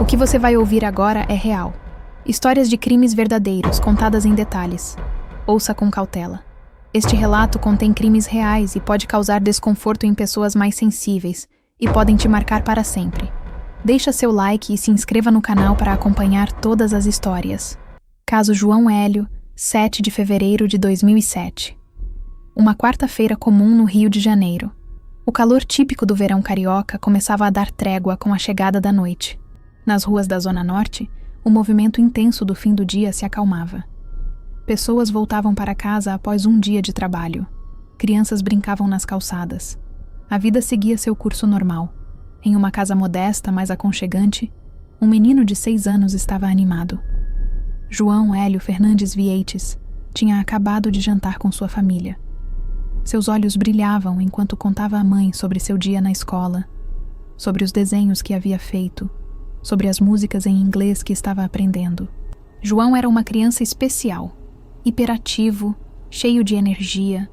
O que você vai ouvir agora é real. Histórias de crimes verdadeiros, contadas em detalhes. Ouça com cautela. Este relato contém crimes reais e pode causar desconforto em pessoas mais sensíveis e podem te marcar para sempre. Deixa seu like e se inscreva no canal para acompanhar todas as histórias. Caso João Hélio, 7 de fevereiro de 2007. Uma quarta-feira comum no Rio de Janeiro. O calor típico do verão carioca começava a dar trégua com a chegada da noite. Nas ruas da Zona Norte, o movimento intenso do fim do dia se acalmava. Pessoas voltavam para casa após um dia de trabalho. Crianças brincavam nas calçadas. A vida seguia seu curso normal. Em uma casa modesta, mas aconchegante, um menino de 6 anos estava animado. João Hélio Fernandes Vieites tinha acabado de jantar com sua família. Seus olhos brilhavam enquanto contava à mãe sobre seu dia na escola, sobre os desenhos que havia feito, sobre as músicas em inglês que estava aprendendo. João era uma criança especial, hiperativo, cheio de energia,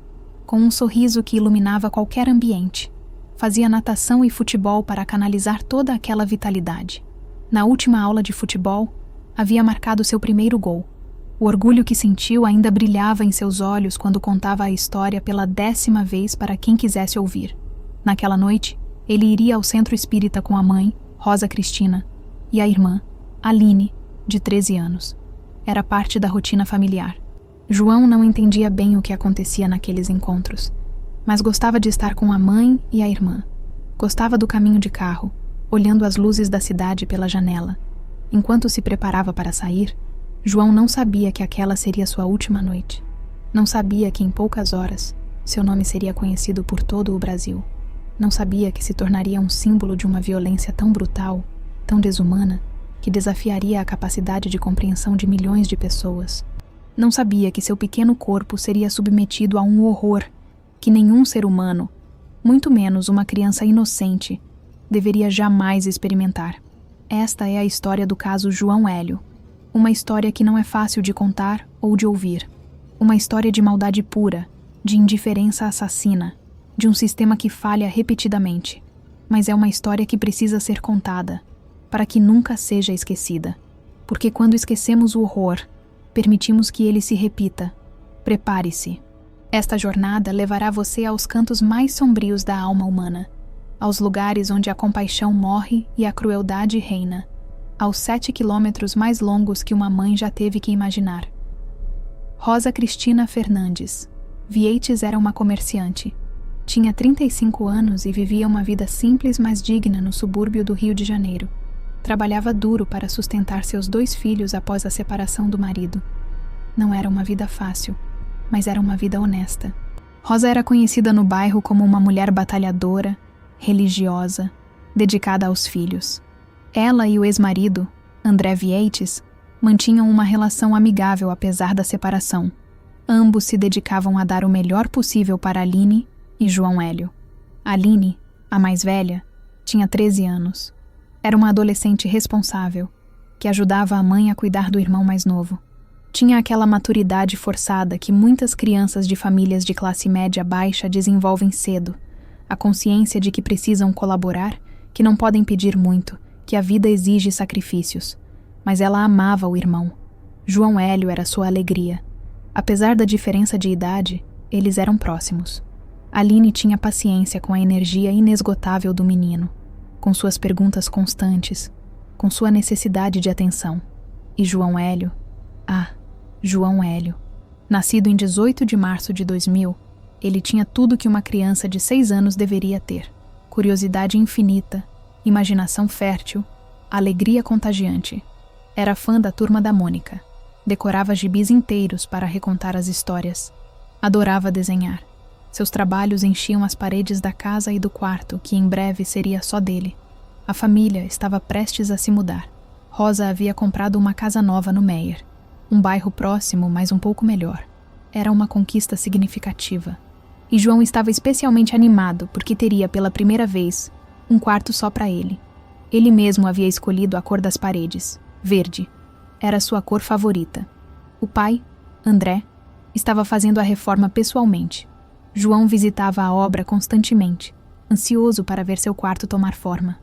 com um sorriso que iluminava qualquer ambiente. Fazia natação e futebol para canalizar toda aquela vitalidade. Na última aula de futebol, havia marcado seu primeiro gol. O orgulho que sentiu ainda brilhava em seus olhos quando contava a história pela 10ª vez para quem quisesse ouvir. Naquela noite, ele iria ao centro espírita com a mãe, Rosa Cristina, e a irmã, Aline, de 13 anos. Era parte da rotina familiar. João não entendia bem o que acontecia naqueles encontros, mas gostava de estar com a mãe e a irmã. Gostava do caminho de carro, olhando as luzes da cidade pela janela. Enquanto se preparava para sair, João não sabia que aquela seria sua última noite. Não sabia que em poucas horas seu nome seria conhecido por todo o Brasil. Não sabia que se tornaria um símbolo de uma violência tão brutal, tão desumana, que desafiaria a capacidade de compreensão de milhões de pessoas. Não sabia que seu pequeno corpo seria submetido a um horror que nenhum ser humano, muito menos uma criança inocente, deveria jamais experimentar. Esta é a história do caso João Hélio. Uma história que não é fácil de contar ou de ouvir. Uma história de maldade pura, de indiferença assassina, de um sistema que falha repetidamente. Mas é uma história que precisa ser contada, para que nunca seja esquecida. Porque quando esquecemos o horror, permitimos que ele se repita. Prepare-se. Esta jornada levará você aos cantos mais sombrios da alma humana, aos lugares onde a compaixão morre e a crueldade reina, aos 7 quilômetros mais longos que uma mãe já teve que imaginar. Rosa Cristina Fernandes Vieites era uma comerciante. Tinha 35 anos e vivia uma vida simples, mas digna no subúrbio do Rio de Janeiro. Trabalhava duro para sustentar seus 2 filhos após a separação do marido. Não era uma vida fácil, mas era uma vida honesta. Rosa era conhecida no bairro como uma mulher batalhadora, religiosa, dedicada aos filhos. Ela e o ex-marido, André Vieites, mantinham uma relação amigável apesar da separação. Ambos se dedicavam a dar o melhor possível para Aline e João Hélio. Aline, a mais velha, tinha 13 anos. Era uma adolescente responsável, que ajudava a mãe a cuidar do irmão mais novo. Tinha aquela maturidade forçada que muitas crianças de famílias de classe média baixa desenvolvem cedo, a consciência de que precisam colaborar, que não podem pedir muito, que a vida exige sacrifícios. Mas ela amava o irmão. João Hélio era sua alegria. Apesar da diferença de idade, eles eram próximos. Aline tinha paciência com a energia inesgotável do menino, com suas perguntas constantes, com sua necessidade de atenção. E João Hélio? João Hélio. Nascido em 18 de março de 2000, ele tinha tudo que uma criança de 6 anos deveria ter: curiosidade infinita, imaginação fértil, alegria contagiante. Era fã da Turma da Mônica. Decorava gibis inteiros para recontar as histórias. Adorava desenhar. Seus trabalhos enchiam as paredes da casa e do quarto, que em breve seria só dele. A família estava prestes a se mudar. Rosa havia comprado uma casa nova no Meier, um bairro próximo, mas um pouco melhor. Era uma conquista significativa. E João estava especialmente animado porque teria pela primeira vez um quarto só para ele. Ele mesmo havia escolhido a cor das paredes, verde. Era sua cor favorita. O pai, André, estava fazendo a reforma pessoalmente. João visitava a obra constantemente, ansioso para ver seu quarto tomar forma.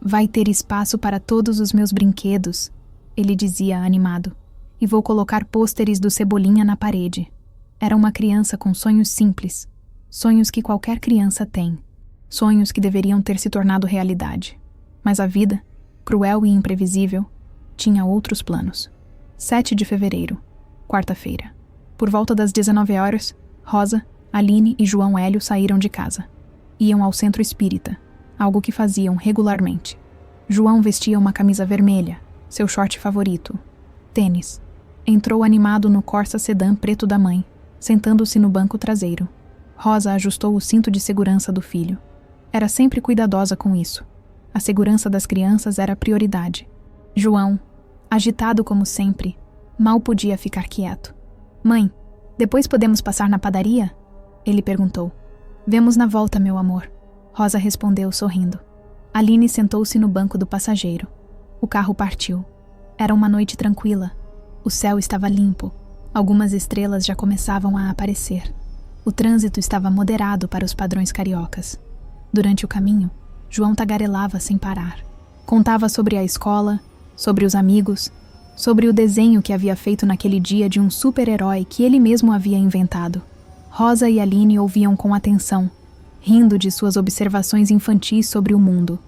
Vai ter espaço para todos os meus brinquedos, ele dizia animado. E vou colocar pôsteres do Cebolinha na parede. Era uma criança com sonhos simples, sonhos que qualquer criança tem, sonhos que deveriam ter se tornado realidade. Mas a vida, cruel e imprevisível, tinha outros planos. 7 de fevereiro, quarta-feira. Por volta das 19 horas, Rosa, Aline e João Hélio saíram de casa. Iam ao centro espírita, algo que faziam regularmente. João vestia uma camisa vermelha, seu short favorito, tênis. Entrou animado no Corsa sedã preto da mãe, sentando-se no banco traseiro. Rosa ajustou o cinto de segurança do filho. Era sempre cuidadosa com isso. A segurança das crianças era prioridade. João, agitado como sempre, mal podia ficar quieto. Mãe, depois podemos passar na padaria? Ele perguntou. Vemos na volta, meu amor. Rosa respondeu sorrindo. Aline sentou-se no banco do passageiro. O carro partiu. Era uma noite tranquila. O céu estava limpo. Algumas estrelas já começavam a aparecer. O trânsito estava moderado para os padrões cariocas. Durante o caminho, João tagarelava sem parar. Contava sobre a escola, sobre os amigos, sobre o desenho que havia feito naquele dia de um super-herói que ele mesmo havia inventado. Rosa e Aline ouviam com atenção, rindo de suas observações infantis sobre o mundo.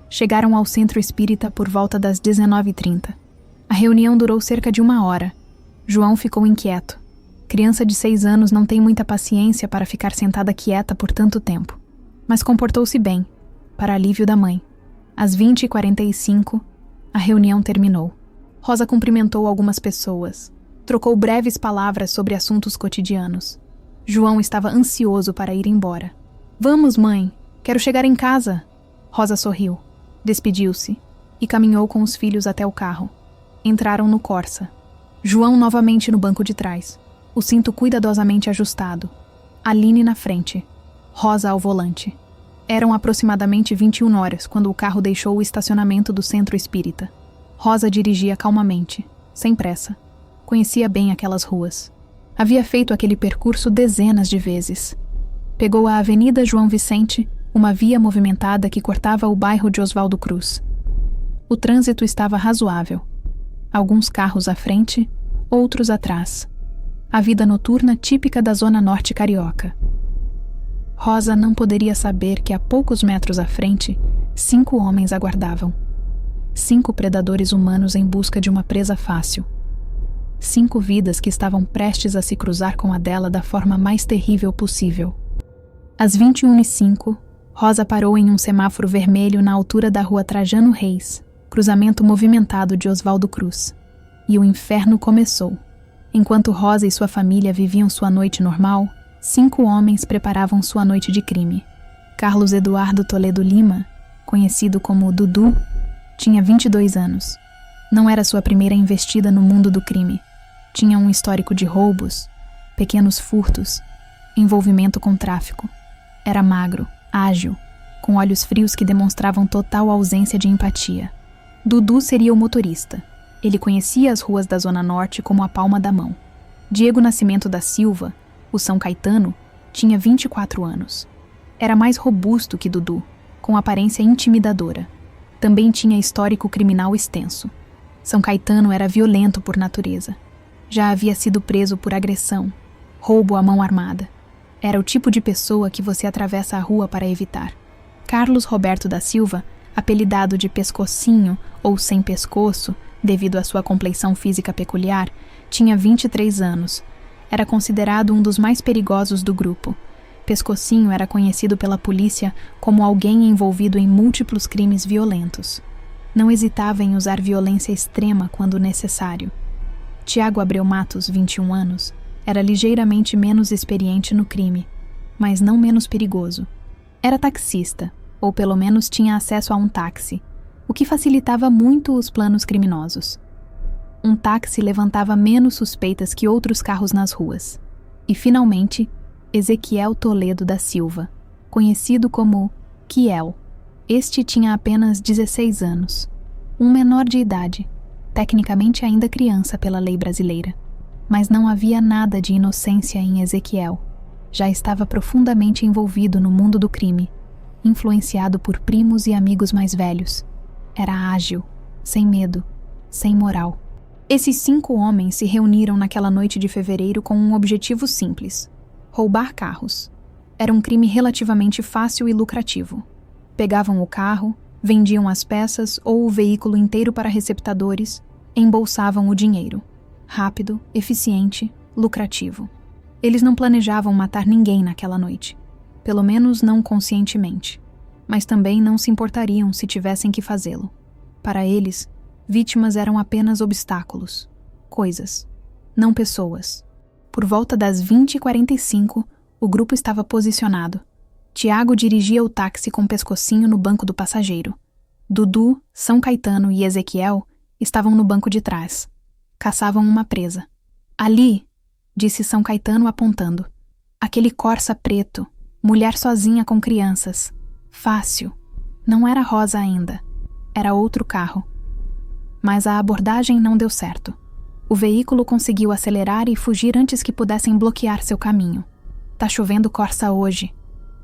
Chegaram ao centro espírita por volta das 19h30. A reunião durou cerca de 1 hora. João ficou inquieto. Criança de 6 anos não tem muita paciência para ficar sentada quieta por tanto tempo. Mas comportou-se bem, para alívio da mãe. Às 20h45, a reunião terminou. Rosa cumprimentou algumas pessoas. Trocou breves palavras sobre assuntos cotidianos. João estava ansioso para ir embora. Vamos, mãe. Quero chegar em casa. Rosa sorriu. Despediu-se e caminhou com os filhos até o carro. Entraram no Corsa. João novamente no banco de trás, o cinto cuidadosamente ajustado. Aline na frente. Rosa ao volante. Eram aproximadamente 21 horas quando o carro deixou o estacionamento do centro espírita. Rosa dirigia calmamente, sem pressa. Conhecia bem aquelas ruas. Havia feito aquele percurso dezenas de vezes. Pegou a Avenida João Vicente, uma via movimentada que cortava o bairro de Oswaldo Cruz. O trânsito estava razoável. Alguns carros à frente, outros atrás. A vida noturna típica da zona norte carioca. Rosa não poderia saber que a poucos metros à frente, 5 homens aguardavam. 5 predadores humanos em busca de uma presa fácil. 5 vidas que estavam prestes a se cruzar com a dela da forma mais terrível possível. Às 21h05, Rosa parou em um semáforo vermelho na altura da rua Trajano Reis, cruzamento movimentado de Oswaldo Cruz. E o inferno começou. Enquanto Rosa e sua família viviam sua noite normal, 5 homens preparavam sua noite de crime. Carlos Eduardo Toledo Lima, conhecido como Dudu, tinha 22 anos. Não era sua primeira investida no mundo do crime. Tinha um histórico de roubos, pequenos furtos, envolvimento com tráfico. Era magro, ágil, com olhos frios que demonstravam total ausência de empatia. Dudu seria o motorista. Ele conhecia as ruas da Zona Norte como a palma da mão. Diego Nascimento da Silva, o São Caetano, tinha 24 anos. Era mais robusto que Dudu, com aparência intimidadora. Também tinha histórico criminal extenso. São Caetano era violento por natureza. Já havia sido preso por agressão, roubo à mão armada. Era o tipo de pessoa que você atravessa a rua para evitar. Carlos Roberto da Silva, apelidado de Pescocinho ou Sem Pescoço, devido à sua compleição física peculiar, tinha 23 anos. Era considerado um dos mais perigosos do grupo. Pescocinho era conhecido pela polícia como alguém envolvido em múltiplos crimes violentos. Não hesitava em usar violência extrema quando necessário. Tiago Abreu Matos, 21 anos, era ligeiramente menos experiente no crime, mas não menos perigoso. Era taxista, ou pelo menos tinha acesso a um táxi, o que facilitava muito os planos criminosos. Um táxi levantava menos suspeitas que outros carros nas ruas. E, finalmente, Ezequiel Toledo da Silva, conhecido como Kiel. Este tinha apenas 16 anos, um menor de idade, tecnicamente ainda criança pela lei brasileira. Mas não havia nada de inocência em Ezequiel. Já estava profundamente envolvido no mundo do crime, influenciado por primos e amigos mais velhos. Era ágil, sem medo, sem moral. Esses 5 homens se reuniram naquela noite de fevereiro com um objetivo simples: roubar carros. Era um crime relativamente fácil e lucrativo. Pegavam o carro, vendiam as peças ou o veículo inteiro para receptadores, embolsavam o dinheiro. Rápido, eficiente, lucrativo. Eles não planejavam matar ninguém naquela noite. Pelo menos não conscientemente. Mas também não se importariam se tivessem que fazê-lo. Para eles, vítimas eram apenas obstáculos, coisas, não pessoas. Por volta das 20h45, o grupo estava posicionado. Tiago dirigia o táxi com pescocinho no banco do passageiro. Dudu, São Caetano e Ezequiel estavam no banco de trás. Caçavam uma presa. Ali, disse São Caetano apontando. Aquele Corsa preto, mulher sozinha com crianças. Fácil. Não era rosa ainda. Era outro carro. Mas a abordagem não deu certo. O veículo conseguiu acelerar e fugir antes que pudessem bloquear seu caminho. Tá chovendo Corsa hoje,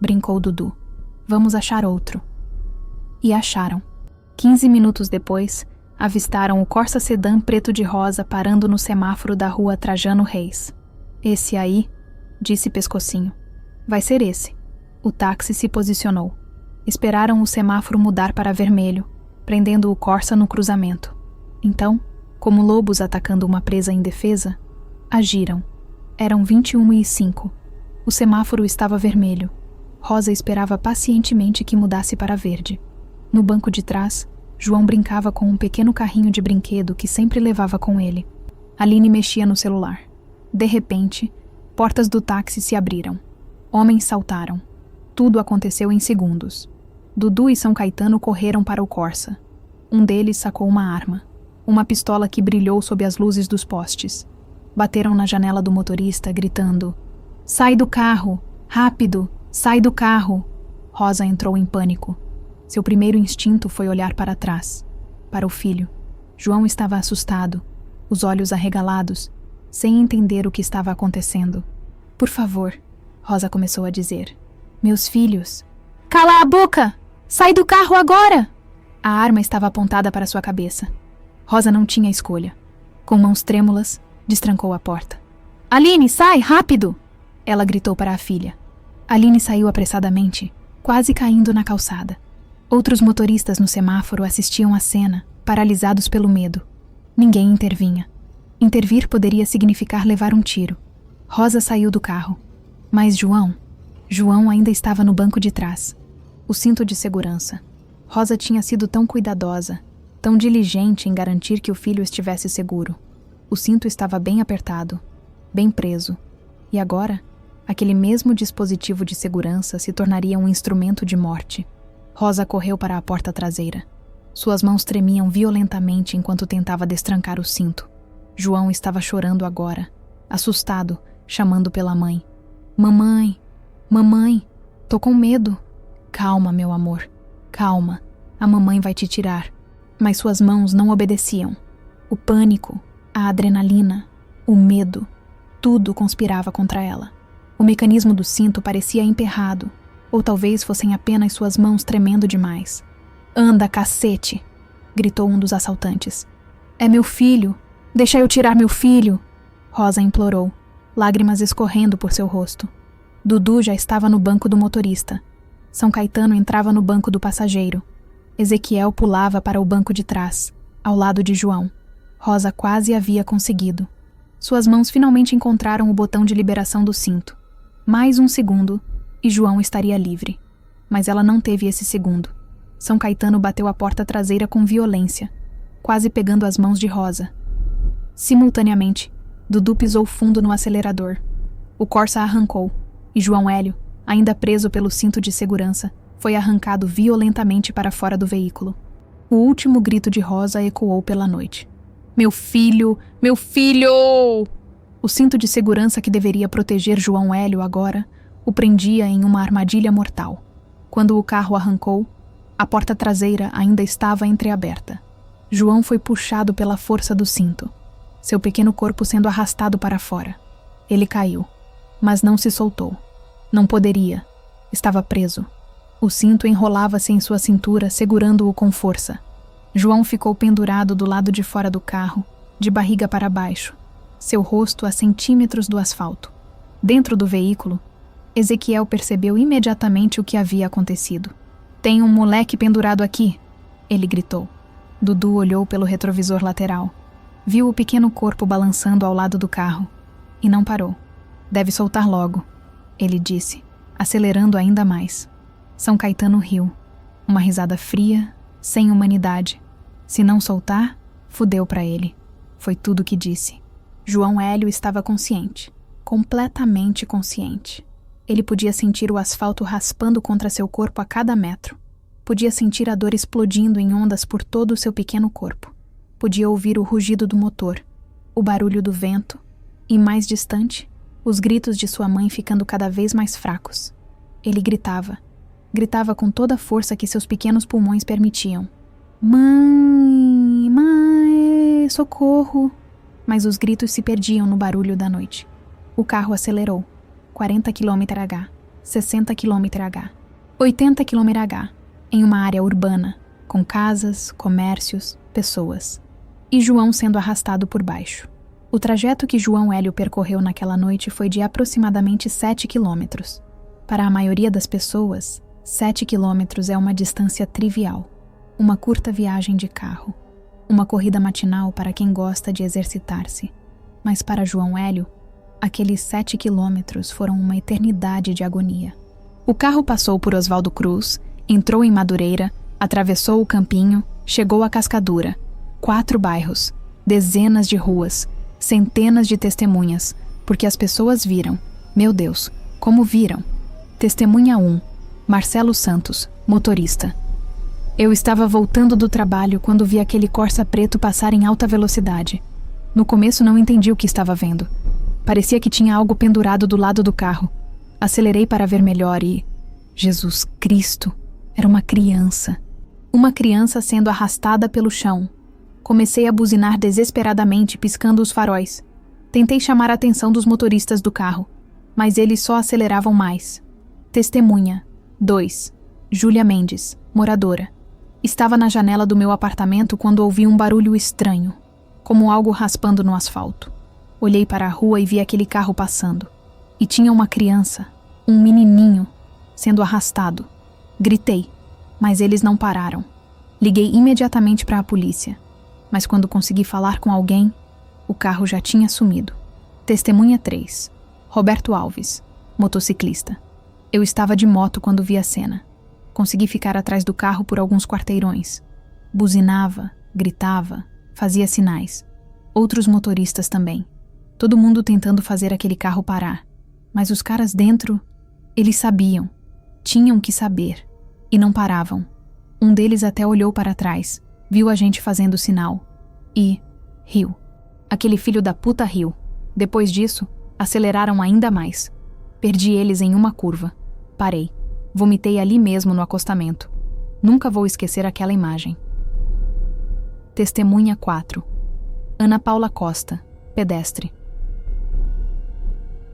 brincou Dudu. Vamos achar outro. E acharam. 15 minutos depois, avistaram o Corsa sedã preto de rosa parando no semáforo da rua Trajano Reis. Esse aí, disse Pescocinho. Vai ser esse. O táxi se posicionou. Esperaram o semáforo mudar para vermelho, prendendo o Corsa no cruzamento. Então, como lobos atacando uma presa indefesa, agiram. Eram 21h05. O semáforo estava vermelho. Rosa esperava pacientemente que mudasse para verde. No banco de trás, João brincava com um pequeno carrinho de brinquedo que sempre levava com ele. Aline mexia no celular. De repente, portas do táxi se abriram. Homens saltaram. Tudo aconteceu em segundos. Dudu e São Caetano correram para o Corsa. Um deles sacou uma arma. Uma pistola que brilhou sob as luzes dos postes. Bateram na janela do motorista, gritando: "Sai do carro! Rápido! Sai do carro!" Rosa entrou em pânico. Seu primeiro instinto foi olhar para trás. Para o filho. João estava assustado, os olhos arregalados, sem entender o que estava acontecendo. "Por favor", Rosa começou a dizer. "Meus filhos." "Cala a boca! Sai do carro agora!" A arma estava apontada para sua cabeça. Rosa não tinha escolha. Com mãos trêmulas, destrancou a porta. "Aline, sai, rápido!" Ela gritou para a filha. Aline saiu apressadamente, quase caindo na calçada. Outros motoristas no semáforo assistiam à cena, paralisados pelo medo. Ninguém intervinha. Intervir poderia significar levar um tiro. Rosa saiu do carro. Mas João ainda estava no banco de trás. O cinto de segurança. Rosa tinha sido tão cuidadosa, tão diligente em garantir que o filho estivesse seguro. O cinto estava bem apertado, bem preso. E agora, aquele mesmo dispositivo de segurança se tornaria um instrumento de morte. Rosa correu para a porta traseira. Suas mãos tremiam violentamente enquanto tentava destrancar o cinto. João estava chorando agora, assustado, chamando pela mãe. "Mamãe, mamãe, tô com medo." "Calma, meu amor, calma, a mamãe vai te tirar." Mas suas mãos não obedeciam. O pânico, a adrenalina, o medo, tudo conspirava contra ela. O mecanismo do cinto parecia emperrado, ou talvez fossem apenas suas mãos tremendo demais. "Anda, cacete!" gritou um dos assaltantes. "É meu filho! Deixa eu tirar meu filho!" Rosa implorou, lágrimas escorrendo por seu rosto. Dudu já estava no banco do motorista. São Caetano entrava no banco do passageiro. Ezequiel pulava para o banco de trás, ao lado de João. Rosa quase havia conseguido. Suas mãos finalmente encontraram o botão de liberação do cinto. Mais um segundo, e João estaria livre. Mas ela não teve esse segundo. São Caetano bateu a porta traseira com violência, quase pegando as mãos de Rosa. Simultaneamente, Dudu pisou fundo no acelerador. O Corsa arrancou, e João Hélio, ainda preso pelo cinto de segurança, foi arrancado violentamente para fora do veículo. O último grito de Rosa ecoou pela noite. "Meu filho! Meu filho!" O cinto de segurança que deveria proteger João Hélio agora o prendia em uma armadilha mortal. Quando o carro arrancou, a porta traseira ainda estava entreaberta. João foi puxado pela força do cinto, seu pequeno corpo sendo arrastado para fora. Ele caiu, mas não se soltou. Não poderia. Estava preso. O cinto enrolava-se em sua cintura, segurando-o com força. João ficou pendurado do lado de fora do carro, de barriga para baixo, seu rosto a centímetros do asfalto. Dentro do veículo, Ezequiel percebeu imediatamente o que havia acontecido. "Tem um moleque pendurado aqui", ele gritou. Dudu olhou pelo retrovisor lateral. Viu o pequeno corpo balançando ao lado do carro. E não parou. "Deve soltar logo", ele disse, acelerando ainda mais. São Caetano riu. Uma risada fria, sem humanidade. Se não soltar, fudeu pra ele. Foi tudo o que disse. João Hélio estava consciente. Completamente consciente. Ele podia sentir o asfalto raspando contra seu corpo a cada metro. Podia sentir a dor explodindo em ondas por todo o seu pequeno corpo. Podia ouvir o rugido do motor, o barulho do vento e, mais distante, os gritos de sua mãe ficando cada vez mais fracos. Ele gritava. Gritava com toda a força que seus pequenos pulmões permitiam. "Mãe, mãe, socorro!" Mas os gritos se perdiam no barulho da noite. O carro acelerou. 40 km/h, 60 km/h, 80 km/h, em uma área urbana, com casas, comércios, pessoas. E João sendo arrastado por baixo. O trajeto que João Hélio percorreu naquela noite foi de aproximadamente 7 quilômetros. Para a maioria das pessoas, 7 quilômetros é uma distância trivial, uma curta viagem de carro, uma corrida matinal para quem gosta de exercitar-se. Mas para João Hélio, aqueles 7 quilômetros foram uma eternidade de agonia. O carro passou por Oswaldo Cruz, entrou em Madureira, atravessou o Campinho, chegou a Cascadura. 4 bairros, dezenas de ruas, centenas de testemunhas, porque as pessoas viram. Meu Deus, como viram? Testemunha 1, Marcelo Santos, motorista. "Eu estava voltando do trabalho quando vi aquele Corsa preto passar em alta velocidade. No começo não entendi o que estava vendo. Parecia que tinha algo pendurado do lado do carro. Acelerei para ver melhor e... Jesus Cristo! Era uma criança. Uma criança sendo arrastada pelo chão. Comecei a buzinar desesperadamente, piscando os faróis. Tentei chamar a atenção dos motoristas do carro, mas eles só aceleravam mais. Testemunha 2. Júlia Mendes, moradora. Estava na janela do meu apartamento quando ouvi um barulho estranho, como algo raspando no asfalto. Olhei para a rua e vi aquele carro passando. E tinha uma criança, um menininho, sendo arrastado. Gritei, mas eles não pararam. Liguei imediatamente para a polícia, mas quando consegui falar com alguém, o carro já tinha sumido. Testemunha 3. Roberto Alves, motociclista. Eu estava de moto quando vi a cena. Consegui ficar atrás do carro por alguns quarteirões. Buzinava, gritava, fazia sinais. Outros motoristas também. Todo mundo tentando fazer aquele carro parar. Mas os caras dentro, eles sabiam. Tinham que saber. E não paravam. Um deles até olhou para trás, viu a gente fazendo sinal. E riu. Aquele filho da puta riu. Depois disso, aceleraram ainda mais. Perdi eles em uma curva. Parei. Vomitei ali mesmo no acostamento. Nunca vou esquecer aquela imagem. Testemunha 4. Ana Paula Costa, pedestre.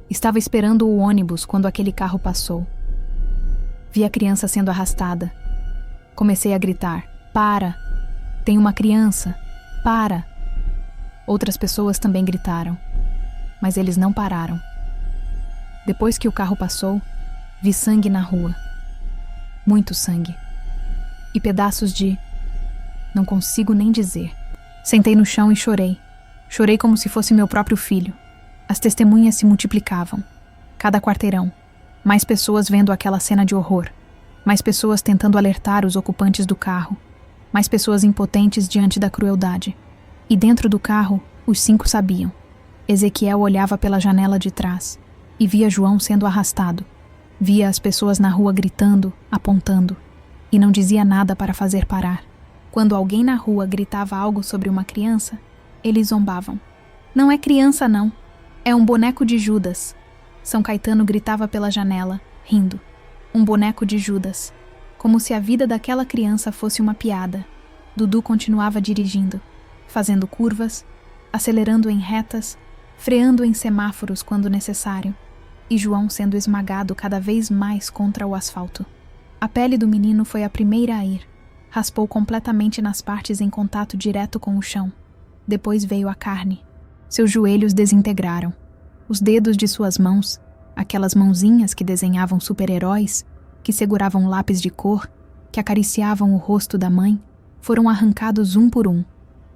Estava esperando o ônibus quando aquele carro passou. Vi a criança sendo arrastada. Comecei a gritar: "Para! Tem uma criança! Para!" Outras pessoas também gritaram, mas eles não pararam. Depois que o carro passou, vi sangue na rua. Muito sangue. E pedaços de... não consigo nem dizer. Sentei no chão e chorei. Chorei como se fosse meu próprio filho. As testemunhas se multiplicavam. Cada quarteirão. Mais pessoas vendo aquela cena de horror. Mais pessoas tentando alertar os ocupantes do carro. Mais pessoas impotentes diante da crueldade. E dentro do carro, os 5 sabiam. Ezequiel olhava pela janela de trás e via João sendo arrastado. Via as pessoas na rua gritando, apontando, e não dizia nada para fazer parar. Quando alguém na rua gritava algo sobre uma criança, eles zombavam. "Não é criança, não. É um boneco de Judas." São Caetano gritava pela janela, rindo. Um boneco de Judas. Como se a vida daquela criança fosse uma piada. Dudu continuava dirigindo, fazendo curvas, acelerando em retas, freando em semáforos quando necessário, e João sendo esmagado cada vez mais contra o asfalto. A pele do menino foi a primeira a ir. Raspou completamente nas partes em contato direto com o chão. Depois veio a carne. Seus joelhos desintegraram. Os dedos de suas mãos, aquelas mãozinhas que desenhavam super-heróis, que seguravam lápis de cor, que acariciavam o rosto da mãe, foram arrancados um por um.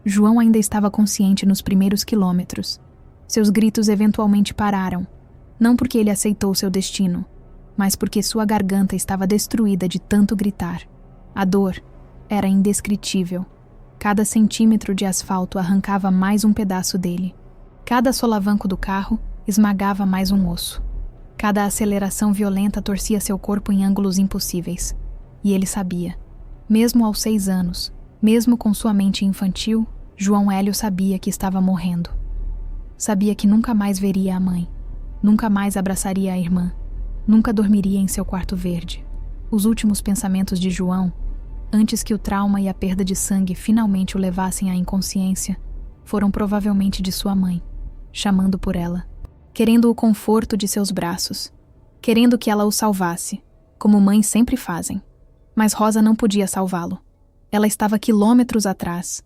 João ainda estava consciente nos primeiros quilômetros. Seus gritos eventualmente pararam, não porque ele aceitou seu destino, mas porque sua garganta estava destruída de tanto gritar. A dor era indescritível. Cada centímetro de asfalto arrancava mais um pedaço dele. Cada solavanco do carro esmagava mais um osso. Cada aceleração violenta torcia seu corpo em ângulos impossíveis. E ele sabia. Mesmo aos 6 anos, mesmo com sua mente infantil, João Hélio sabia que estava morrendo. Sabia que nunca mais veria a mãe. Nunca mais abraçaria a irmã. Nunca dormiria em seu quarto verde. Os últimos pensamentos de João, antes que o trauma e a perda de sangue finalmente o levassem à inconsciência, foram provavelmente de sua mãe, chamando por ela, querendo o conforto de seus braços, querendo que ela o salvasse, como mães sempre fazem. Mas Rosa não podia salvá-lo. Ela estava quilômetros atrás,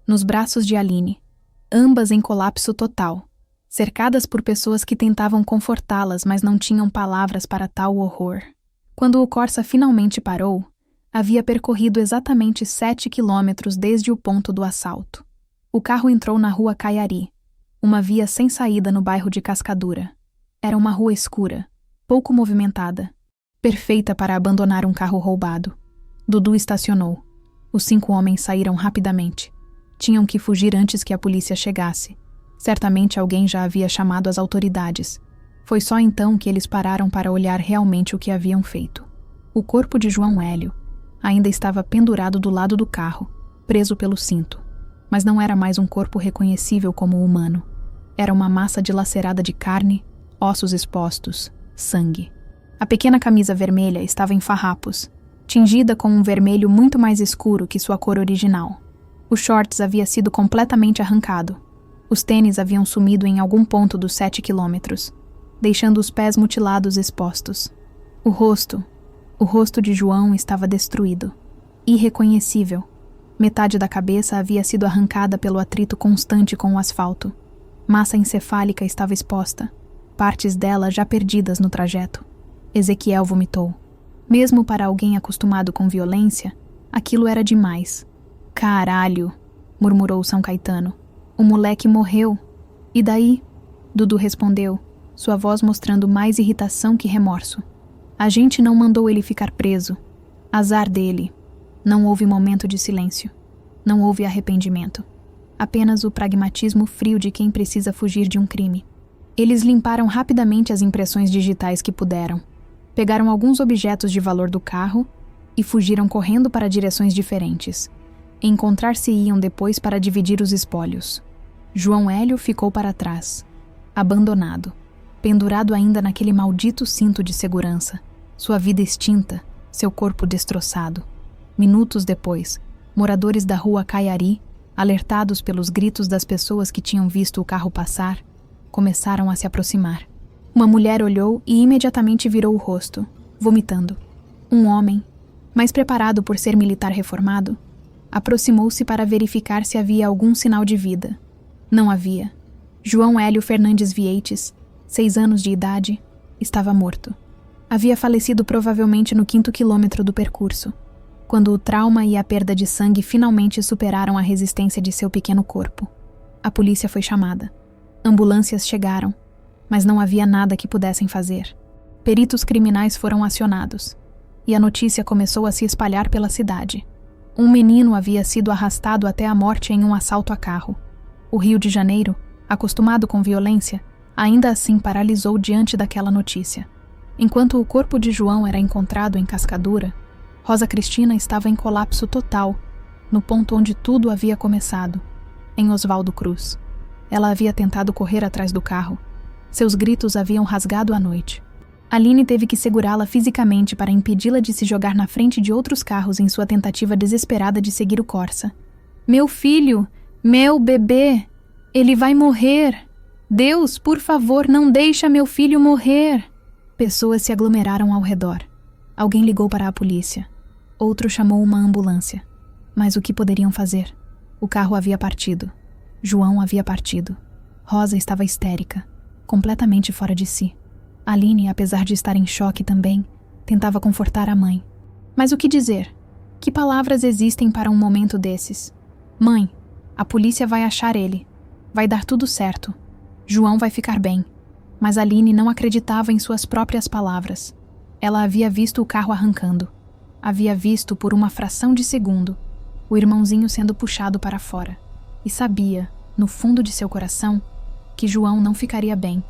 nos braços de Aline, ambas em colapso total, cercadas por pessoas que tentavam confortá-las, mas não tinham palavras para tal horror. Quando o Corsa finalmente parou, havia percorrido exatamente 7 quilômetros desde o ponto do assalto. O carro entrou na rua Caiari, uma via sem saída no bairro de Cascadura. Era uma rua escura, pouco movimentada, perfeita para abandonar um carro roubado. Dudu estacionou. Os 5 homens saíram rapidamente. Tinham que fugir antes que a polícia chegasse. Certamente alguém já havia chamado as autoridades. Foi só então que eles pararam para olhar realmente o que haviam feito. O corpo de João Hélio ainda estava pendurado do lado do carro, preso pelo cinto. Mas não era mais um corpo reconhecível como humano. Era uma massa dilacerada de carne, ossos expostos, sangue. A pequena camisa vermelha estava em farrapos, tingida com um vermelho muito mais escuro que sua cor original. Os shorts havia sido completamente arrancado. Os tênis haviam sumido em algum ponto dos 7 quilômetros, deixando os pés mutilados expostos. O rosto de João estava destruído, irreconhecível. Metade da cabeça havia sido arrancada pelo atrito constante com o asfalto. Massa encefálica estava exposta, partes dela já perdidas no trajeto. Ezequiel vomitou. Mesmo para alguém acostumado com violência, aquilo era demais. Caralho, murmurou São Caetano. O moleque morreu. E daí? Dudu respondeu, sua voz mostrando mais irritação que remorso. A gente não mandou ele ficar preso. Azar dele. Não houve momento de silêncio. Não houve arrependimento. Apenas o pragmatismo frio de quem precisa fugir de um crime. Eles limparam rapidamente as impressões digitais que puderam. Pegaram alguns objetos de valor do carro e fugiram correndo para direções diferentes. Encontrar-se-iam depois para dividir os espólios. João Hélio ficou para trás, abandonado, pendurado ainda naquele maldito cinto de segurança, sua vida extinta, seu corpo destroçado. Minutos depois, moradores da rua Caiari, alertados pelos gritos das pessoas que tinham visto o carro passar, começaram a se aproximar. Uma mulher olhou e imediatamente virou o rosto, vomitando. Um homem, mais preparado por ser militar reformado, aproximou-se para verificar se havia algum sinal de vida. Não havia. João Hélio Fernandes Vieites, 6 anos de idade, estava morto. Havia falecido provavelmente no 5º quilômetro do percurso, quando o trauma e a perda de sangue finalmente superaram a resistência de seu pequeno corpo. A polícia foi chamada. Ambulâncias chegaram, mas não havia nada que pudessem fazer. Peritos criminais foram acionados, e a notícia começou a se espalhar pela cidade. Um menino havia sido arrastado até a morte em um assalto a carro. O Rio de Janeiro, acostumado com violência, ainda assim paralisou diante daquela notícia. Enquanto o corpo de João era encontrado em Cascadura, Rosa Cristina estava em colapso total, no ponto onde tudo havia começado, em Oswaldo Cruz. Ela havia tentado correr atrás do carro. Seus gritos haviam rasgado a noite. Aline teve que segurá-la fisicamente para impedi-la de se jogar na frente de outros carros em sua tentativa desesperada de seguir o Corsa. Meu filho! Meu bebê! Ele vai morrer! Deus, por favor, não deixa meu filho morrer! Pessoas se aglomeraram ao redor. Alguém ligou para a polícia. Outro chamou uma ambulância. Mas o que poderiam fazer? O carro havia partido. João havia partido. Rosa estava histérica, completamente fora de si. Aline, apesar de estar em choque também, tentava confortar a mãe. Mas o que dizer? Que palavras existem para um momento desses? Mãe, a polícia vai achar ele. Vai dar tudo certo. João vai ficar bem. Mas Aline não acreditava em suas próprias palavras. Ela havia visto o carro arrancando. Havia visto, por uma fração de segundo, o irmãozinho sendo puxado para fora. E sabia, no fundo de seu coração, que João não ficaria bem.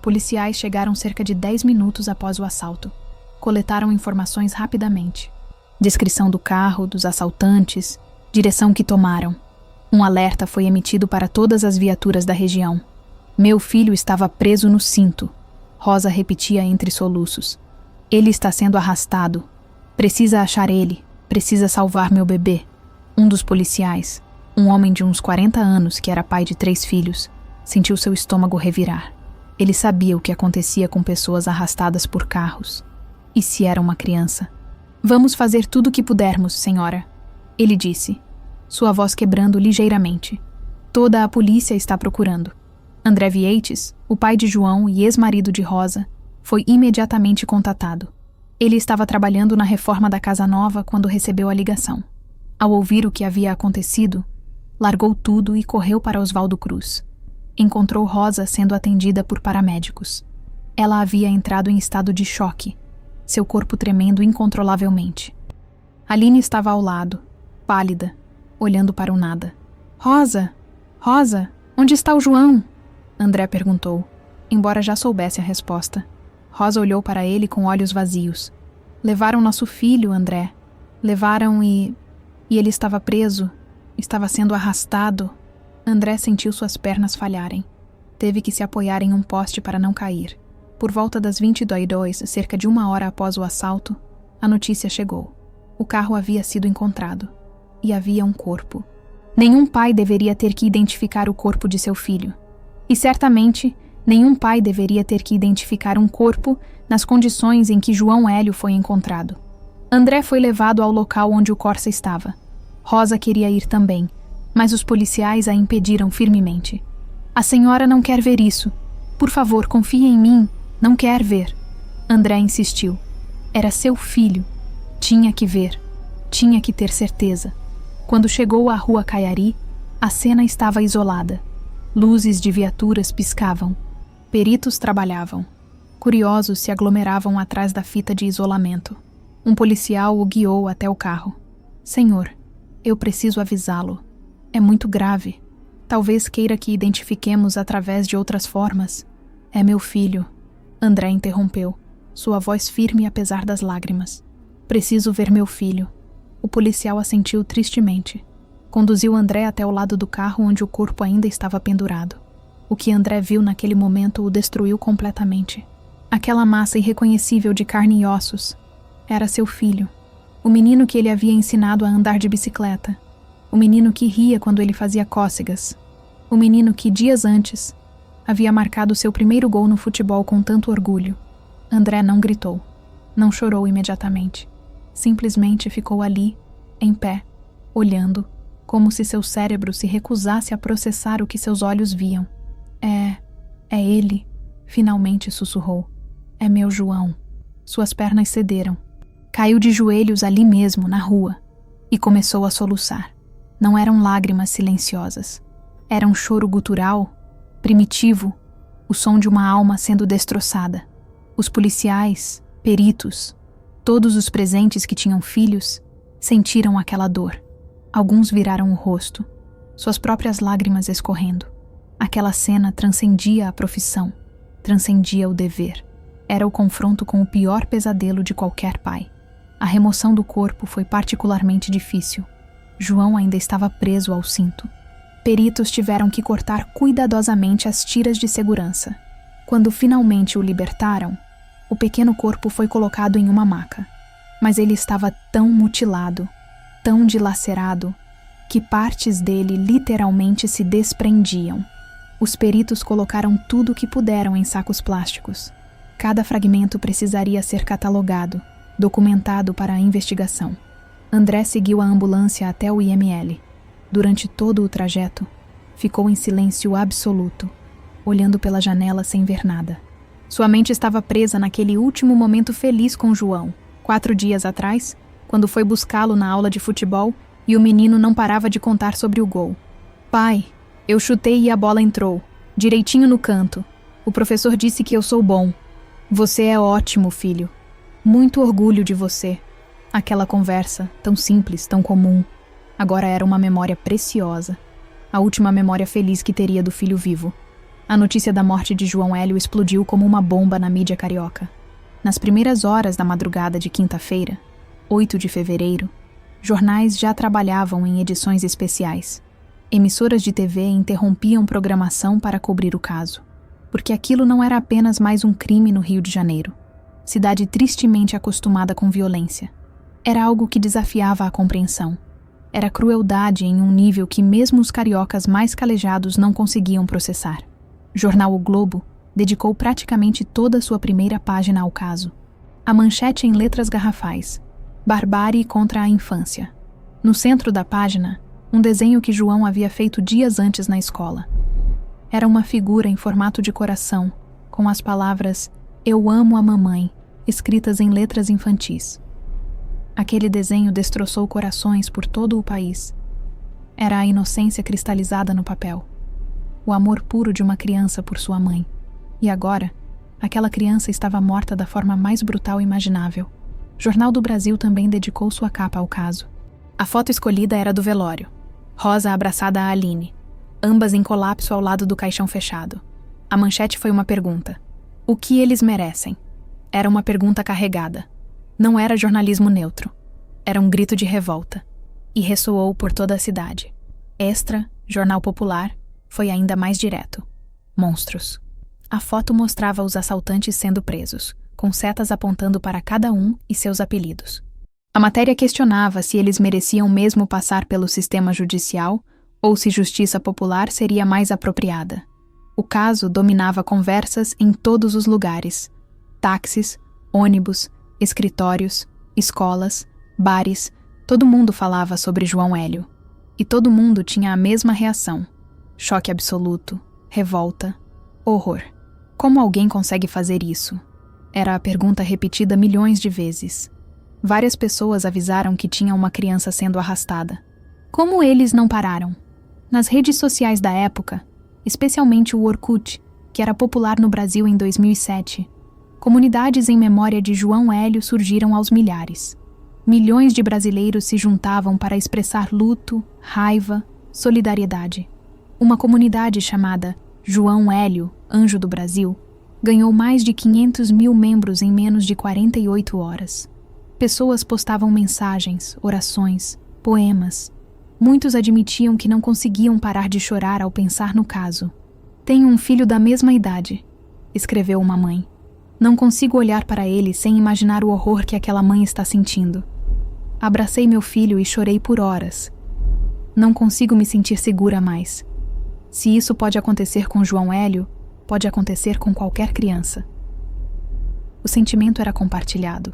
Policiais chegaram cerca de 10 minutos após o assalto. Coletaram informações rapidamente. Descrição do carro, dos assaltantes, direção que tomaram. Um alerta foi emitido para todas as viaturas da região. Meu filho estava preso no cinto. Rosa repetia entre soluços. Ele está sendo arrastado. Precisa achar ele. Precisa salvar meu bebê. Um dos policiais, um homem de uns 40 anos que era pai de 3 filhos, sentiu seu estômago revirar. Ele sabia o que acontecia com pessoas arrastadas por carros. E se era uma criança? Vamos fazer tudo o que pudermos, senhora, ele disse, sua voz quebrando ligeiramente. Toda a polícia está procurando. André Vieites, o pai de João e ex-marido de Rosa, foi imediatamente contatado. Ele estava trabalhando na reforma da casa nova quando recebeu a ligação. Ao ouvir o que havia acontecido, largou tudo e correu para Oswaldo Cruz. Encontrou Rosa sendo atendida por paramédicos. Ela havia entrado em estado de choque, seu corpo tremendo incontrolavelmente. Aline estava ao lado, pálida, olhando para o nada. Rosa! Rosa! Onde está o João? André perguntou, embora já soubesse a resposta. Rosa olhou para ele com olhos vazios. Levaram nosso filho, André. Levaram e ele estava preso. Estava sendo arrastado. André sentiu suas pernas falharem. Teve que se apoiar em um poste para não cair. Por volta das 22h, cerca de 1 hora após o assalto, a notícia chegou. O carro havia sido encontrado. E havia um corpo. Nenhum pai deveria ter que identificar o corpo de seu filho. E certamente, nenhum pai deveria ter que identificar um corpo nas condições em que João Hélio foi encontrado. André foi levado ao local onde o Corsa estava. Rosa queria ir também, mas os policiais a impediram firmemente. A senhora não quer ver isso. Por favor, confie em mim. Não quer ver. André insistiu. Era seu filho. Tinha que ver. Tinha que ter certeza. Quando chegou à rua Caiari, a cena estava isolada. Luzes de viaturas piscavam. Peritos trabalhavam. Curiosos se aglomeravam atrás da fita de isolamento. Um policial o guiou até o carro. Senhor, eu preciso avisá-lo. É muito grave. Talvez queira que identifiquemos através de outras formas. É meu filho. André interrompeu, sua voz firme apesar das lágrimas. Preciso ver meu filho. O policial assentiu tristemente. Conduziu André até o lado do carro onde o corpo ainda estava pendurado. O que André viu naquele momento o destruiu completamente. Aquela massa irreconhecível de carne e ossos era seu filho. O menino que ele havia ensinado a andar de bicicleta. O menino que ria quando ele fazia cócegas. O menino que, dias antes, havia marcado seu primeiro gol no futebol com tanto orgulho. André não gritou. Não chorou imediatamente. Simplesmente ficou ali, em pé, olhando, como se seu cérebro se recusasse a processar o que seus olhos viam. É ele, finalmente sussurrou. É meu João. Suas pernas cederam. Caiu de joelhos ali mesmo, na rua, e começou a soluçar. Não eram lágrimas silenciosas. Era um choro gutural, primitivo, o som de uma alma sendo destroçada. Os policiais, peritos, todos os presentes que tinham filhos, sentiram aquela dor. Alguns viraram o rosto, suas próprias lágrimas escorrendo. Aquela cena transcendia a profissão, transcendia o dever. Era o confronto com o pior pesadelo de qualquer pai. A remoção do corpo foi particularmente difícil. João ainda estava preso ao cinto. Peritos tiveram que cortar cuidadosamente as tiras de segurança. Quando finalmente o libertaram, o pequeno corpo foi colocado em uma maca. Mas ele estava tão mutilado, tão dilacerado, que partes dele literalmente se desprendiam. Os peritos colocaram tudo o que puderam em sacos plásticos. Cada fragmento precisaria ser catalogado, documentado para a investigação. André seguiu a ambulância até o IML. Durante todo o trajeto, ficou em silêncio absoluto, olhando pela janela sem ver nada. Sua mente estava presa naquele último momento feliz com João, 4 dias atrás, quando foi buscá-lo na aula de futebol e o menino não parava de contar sobre o gol. Pai, eu chutei e a bola entrou, direitinho no canto. O professor disse que eu sou bom. Você é ótimo, filho. Muito orgulho de você. Aquela conversa, tão simples, tão comum, agora era uma memória preciosa. A última memória feliz que teria do filho vivo. A notícia da morte de João Hélio explodiu como uma bomba na mídia carioca. Nas primeiras horas da madrugada de quinta-feira, 8 de fevereiro, jornais já trabalhavam em edições especiais. Emissoras de TV interrompiam programação para cobrir o caso, porque aquilo não era apenas mais um crime no Rio de Janeiro, cidade tristemente acostumada com violência. Era algo que desafiava a compreensão. Era crueldade em um nível que mesmo os cariocas mais calejados não conseguiam processar. Jornal O Globo dedicou praticamente toda a sua primeira página ao caso. A manchete em letras garrafais: Barbárie contra a infância. No centro da página, um desenho que João havia feito dias antes na escola. Era uma figura em formato de coração, com as palavras "Eu amo a mamãe", escritas em letras infantis. Aquele desenho destroçou corações por todo o país. Era a inocência cristalizada no papel. O amor puro de uma criança por sua mãe. E agora, aquela criança estava morta da forma mais brutal imaginável. Jornal do Brasil também dedicou sua capa ao caso. A foto escolhida era do velório. Rosa abraçada a Aline, ambas em colapso ao lado do caixão fechado. A manchete foi uma pergunta. O que eles merecem? Era uma pergunta carregada. Não era jornalismo neutro. Era um grito de revolta. E ressoou por toda a cidade. Extra, Jornal Popular, foi ainda mais direto. Monstros. A foto mostrava os assaltantes sendo presos, com setas apontando para cada um e seus apelidos. A matéria questionava se eles mereciam mesmo passar pelo sistema judicial ou se justiça popular seria mais apropriada. O caso dominava conversas em todos os lugares. Táxis, ônibus, escritórios, escolas, bares, todo mundo falava sobre João Hélio. E todo mundo tinha a mesma reação. Choque absoluto, revolta, horror. Como alguém consegue fazer isso? Era a pergunta repetida milhões de vezes. Várias pessoas avisaram que tinha uma criança sendo arrastada. Como eles não pararam? Nas redes sociais da época, especialmente o Orkut, que era popular no Brasil em 2007, comunidades em memória de João Hélio surgiram aos milhares. Milhões de brasileiros se juntavam para expressar luto, raiva, solidariedade. Uma comunidade chamada João Hélio, Anjo do Brasil, ganhou mais de 500 mil membros em menos de 48 horas. Pessoas postavam mensagens, orações, poemas. Muitos admitiam que não conseguiam parar de chorar ao pensar no caso. Tenho um filho da mesma idade, escreveu uma mãe. Não consigo olhar para ele sem imaginar o horror que aquela mãe está sentindo. Abracei meu filho e chorei por horas. Não consigo me sentir segura mais. Se isso pode acontecer com João Hélio, pode acontecer com qualquer criança. O sentimento era compartilhado.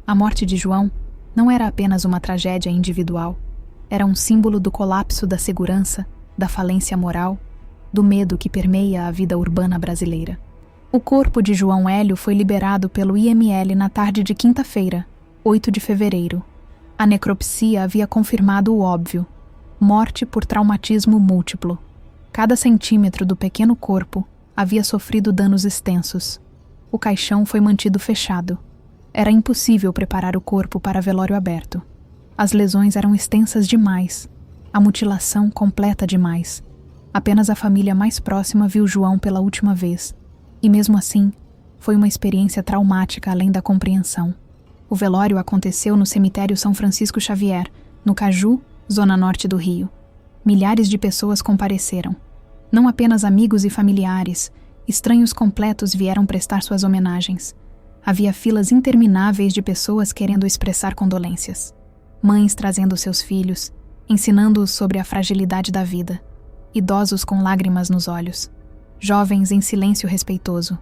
A morte de João não era apenas uma tragédia individual. Era um símbolo do colapso da segurança, da falência moral, do medo que permeia a vida urbana brasileira. O corpo de João Hélio foi liberado pelo IML na tarde de quinta-feira, 8 de fevereiro. A necropsia havia confirmado o óbvio: morte por traumatismo múltiplo. Cada centímetro do pequeno corpo havia sofrido danos extensos. O caixão foi mantido fechado. Era impossível preparar o corpo para velório aberto. As lesões eram extensas demais, a mutilação completa demais. Apenas a família mais próxima viu João pela última vez, e mesmo assim, foi uma experiência traumática além da compreensão. O velório aconteceu no cemitério São Francisco Xavier, no Caju, zona norte do Rio. Milhares de pessoas compareceram. Não apenas amigos e familiares, estranhos completos vieram prestar suas homenagens. Havia filas intermináveis de pessoas querendo expressar condolências. Mães trazendo seus filhos, ensinando-os sobre a fragilidade da vida. Idosos com lágrimas nos olhos. Jovens em silêncio respeitoso.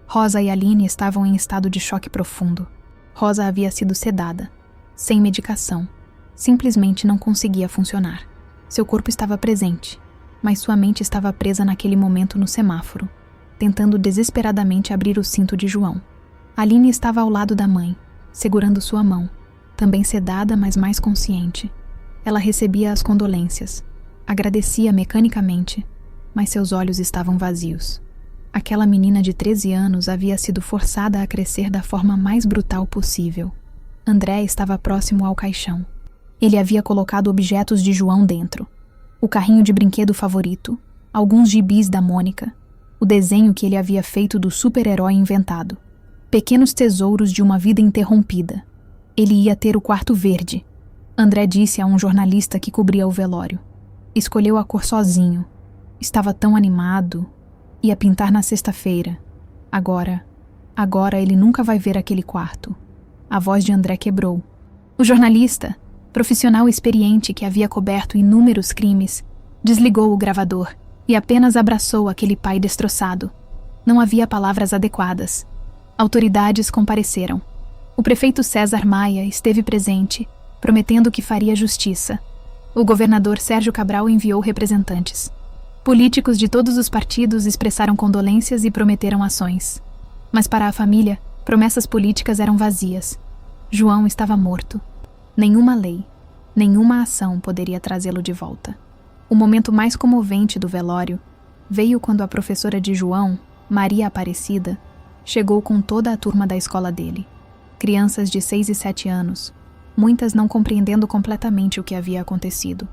Rosa e Aline estavam em estado de choque profundo. Rosa havia sido sedada, sem medicação. simplesmente não conseguia funcionar. Seu corpo estava presente, mas sua mente estava presa naquele momento no semáforo, tentando desesperadamente abrir o cinto de João. Aline estava ao lado da mãe, segurando sua mão, também sedada, mas mais consciente. Ela recebia as condolências, agradecia mecanicamente, mas seus olhos estavam vazios. Aquela menina de 13 anos havia sido forçada a crescer da forma mais brutal possível. André estava próximo ao caixão. Ele havia colocado objetos de João dentro. O carrinho de brinquedo favorito, alguns gibis da Mônica, o desenho que ele havia feito do super-herói inventado. Pequenos tesouros de uma vida interrompida. Ele ia ter o quarto verde. André disse a um jornalista que cobria o velório. Escolheu a cor sozinho. Estava tão animado. Ia pintar na sexta-feira. Agora ele nunca vai ver aquele quarto. A voz de André quebrou. O jornalista, profissional experiente que havia coberto inúmeros crimes, desligou o gravador e apenas abraçou aquele pai destroçado. Não havia palavras adequadas. Autoridades compareceram. O prefeito César Maia esteve presente, prometendo que faria justiça. O governador Sérgio Cabral enviou representantes. Políticos de todos os partidos expressaram condolências e prometeram ações. Mas para a família, promessas políticas eram vazias. João estava morto. Nenhuma lei, nenhuma ação poderia trazê-lo de volta. O momento mais comovente do velório veio quando a professora de João, Maria Aparecida, chegou com toda a turma da escola dele. Crianças de 6 e 7 anos, muitas não compreendendo completamente o que havia acontecido,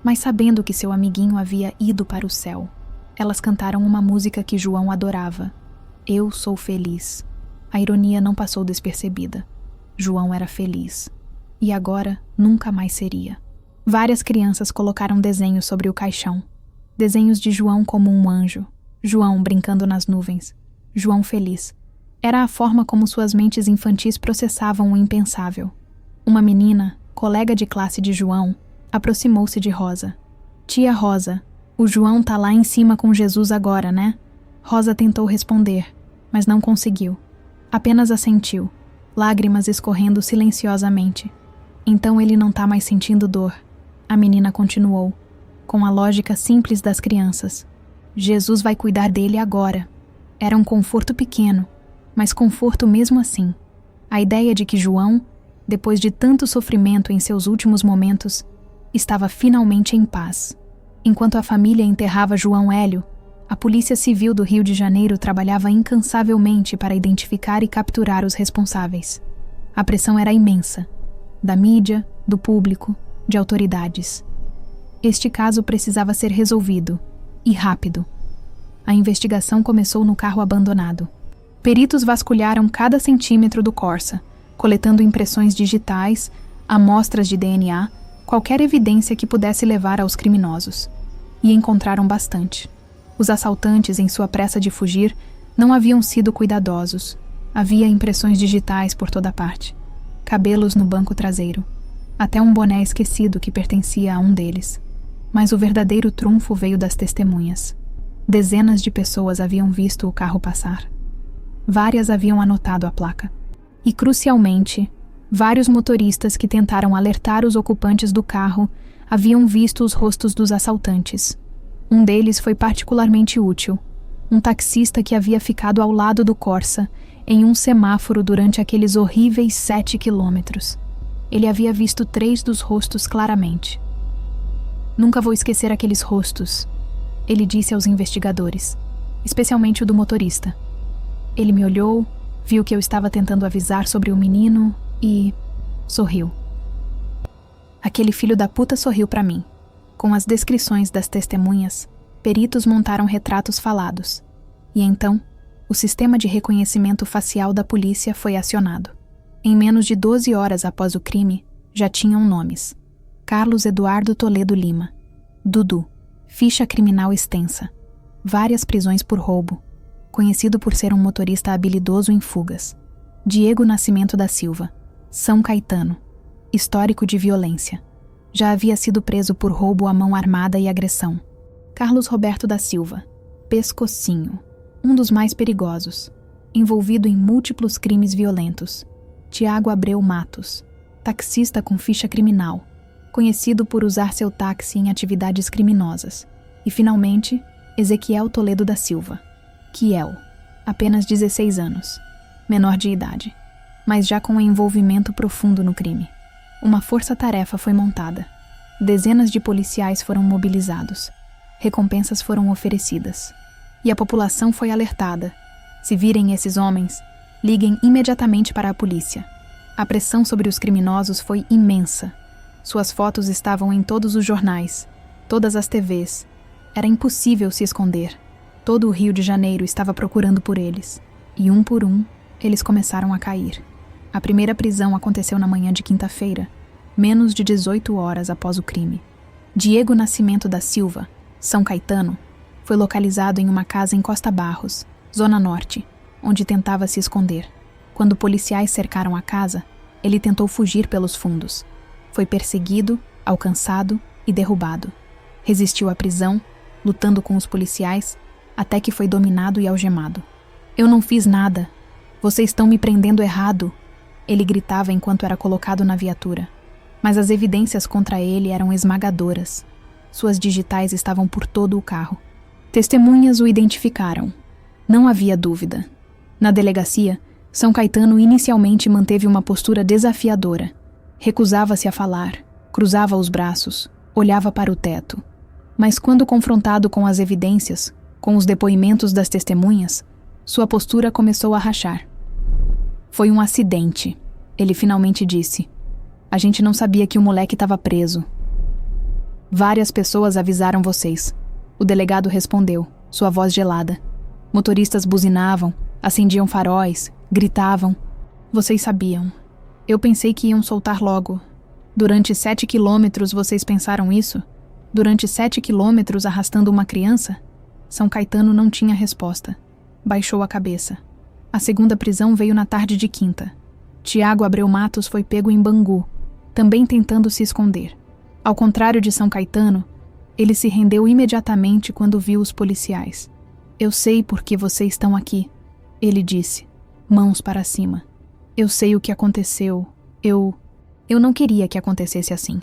mas sabendo que seu amiguinho havia ido para o céu. Elas cantaram uma música que João adorava. Eu sou feliz. A ironia não passou despercebida. João era feliz. E agora nunca mais seria. Várias crianças colocaram desenhos sobre o caixão. Desenhos de João como um anjo. João brincando nas nuvens. João feliz. Era a forma como suas mentes infantis processavam o impensável. Uma menina, colega de classe de João, aproximou-se de Rosa. Tia Rosa, o João tá lá em cima com Jesus agora, né? Rosa tentou responder, mas não conseguiu. Apenas assentiu, lágrimas escorrendo silenciosamente. Então ele não tá mais sentindo dor. A menina continuou, com a lógica simples das crianças. Jesus vai cuidar dele agora. Era um conforto pequeno, mas conforto mesmo assim. A ideia de que João, depois de tanto sofrimento em seus últimos momentos, estava finalmente em paz. Enquanto a família enterrava João Hélio, a Polícia Civil do Rio de Janeiro trabalhava incansavelmente para identificar e capturar os responsáveis. A pressão era imensa, da mídia, do público, de autoridades. Este caso precisava ser resolvido, e rápido. A investigação começou no carro abandonado. Peritos vasculharam cada centímetro do Corsa, coletando impressões digitais, amostras de DNA, qualquer evidência que pudesse levar aos criminosos. E encontraram bastante. Os assaltantes, em sua pressa de fugir, não haviam sido cuidadosos. Havia impressões digitais por toda parte. Cabelos no banco traseiro. Até um boné esquecido que pertencia a um deles. Mas o verdadeiro trunfo veio das testemunhas. Dezenas de pessoas haviam visto o carro passar. Várias haviam anotado a placa. E, crucialmente, vários motoristas que tentaram alertar os ocupantes do carro haviam visto os rostos dos assaltantes. Um deles foi particularmente útil. Um taxista que havia ficado ao lado do Corsa, em um semáforo durante aqueles horríveis 7 quilômetros. Ele havia visto 3 dos rostos claramente. Nunca vou esquecer aqueles rostos, ele disse aos investigadores, especialmente o do motorista. Ele me olhou, viu que eu estava tentando avisar sobre o menino e sorriu. Aquele filho da puta sorriu para mim. Com as descrições das testemunhas, peritos montaram retratos falados. E então, o sistema de reconhecimento facial da polícia foi acionado. Em menos de 12 horas após o crime, já tinham nomes. Carlos Eduardo Toledo Lima. Dudu. Ficha criminal extensa. Várias prisões por roubo. Conhecido por ser um motorista habilidoso em fugas. Diego Nascimento da Silva. São Caetano. Histórico de violência. Já havia sido preso por roubo à mão armada e agressão. Carlos Roberto da Silva. Pescocinho. Um dos mais perigosos. Envolvido em múltiplos crimes violentos. Tiago Abreu Matos. Taxista com ficha criminal. conhecido por usar seu táxi em atividades criminosas. E, finalmente, Ezequiel Toledo da Silva, Kiel, apenas 16 anos, menor de idade, mas já com um envolvimento profundo no crime. Uma força-tarefa foi montada. Dezenas de policiais foram mobilizados. Recompensas foram oferecidas. E a população foi alertada. Se virem esses homens, liguem imediatamente para a polícia. A pressão sobre os criminosos foi imensa. Suas fotos estavam em todos os jornais, todas as TVs. Era impossível se esconder. Todo o Rio de Janeiro estava procurando por eles. E um por um, eles começaram a cair. A primeira prisão aconteceu na manhã de quinta-feira, menos de 18 horas após o crime. Diego Nascimento da Silva, São Caetano, foi localizado em uma casa em Costa Barros, Zona Norte, onde tentava se esconder. Quando policiais cercaram a casa, ele tentou fugir pelos fundos. Foi perseguido, alcançado e derrubado. Resistiu à prisão, lutando com os policiais, até que foi dominado e algemado. "Eu não fiz nada. Vocês estão me prendendo errado", ele gritava enquanto era colocado na viatura. Mas as evidências contra ele eram esmagadoras. Suas digitais estavam por todo o carro. Testemunhas o identificaram. Não havia dúvida. Na delegacia, São Caetano inicialmente manteve uma postura desafiadora. Recusava-se a falar, cruzava os braços, olhava para o teto. Mas quando confrontado com as evidências, com os depoimentos das testemunhas, sua postura começou a rachar. "Foi um acidente", ele finalmente disse. "A gente não sabia que o moleque estava preso." "Várias pessoas avisaram vocês", o delegado respondeu, sua voz gelada. "Motoristas buzinavam, acendiam faróis, gritavam. Vocês sabiam. Eu pensei que iam soltar logo. Durante 7 quilômetros vocês pensaram isso? Durante 7 quilômetros arrastando uma criança?" São Caetano não tinha resposta. Baixou a cabeça. A segunda prisão veio na tarde de quinta. Tiago Abreu Matos foi pego em Bangu, também tentando se esconder. Ao contrário de São Caetano, ele se rendeu imediatamente quando viu os policiais. "Eu sei por que vocês estão aqui", ele disse, mãos para cima. "Eu sei o que aconteceu. Eu não queria que acontecesse assim."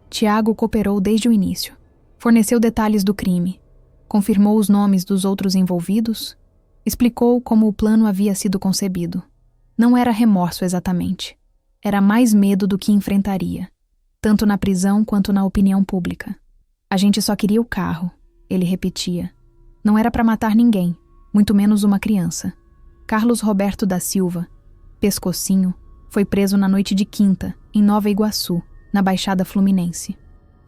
Tiago cooperou desde o início. Forneceu detalhes do crime. Confirmou os nomes dos outros envolvidos. Explicou como o plano havia sido concebido. Não era remorso exatamente. Era mais medo do que enfrentaria, tanto na prisão quanto na opinião pública. "A gente só queria o carro", ele repetia. "Não era para matar ninguém, muito menos uma criança." Carlos Roberto da Silva, Pescocinho, foi preso na noite de quinta, em Nova Iguaçu, na Baixada Fluminense.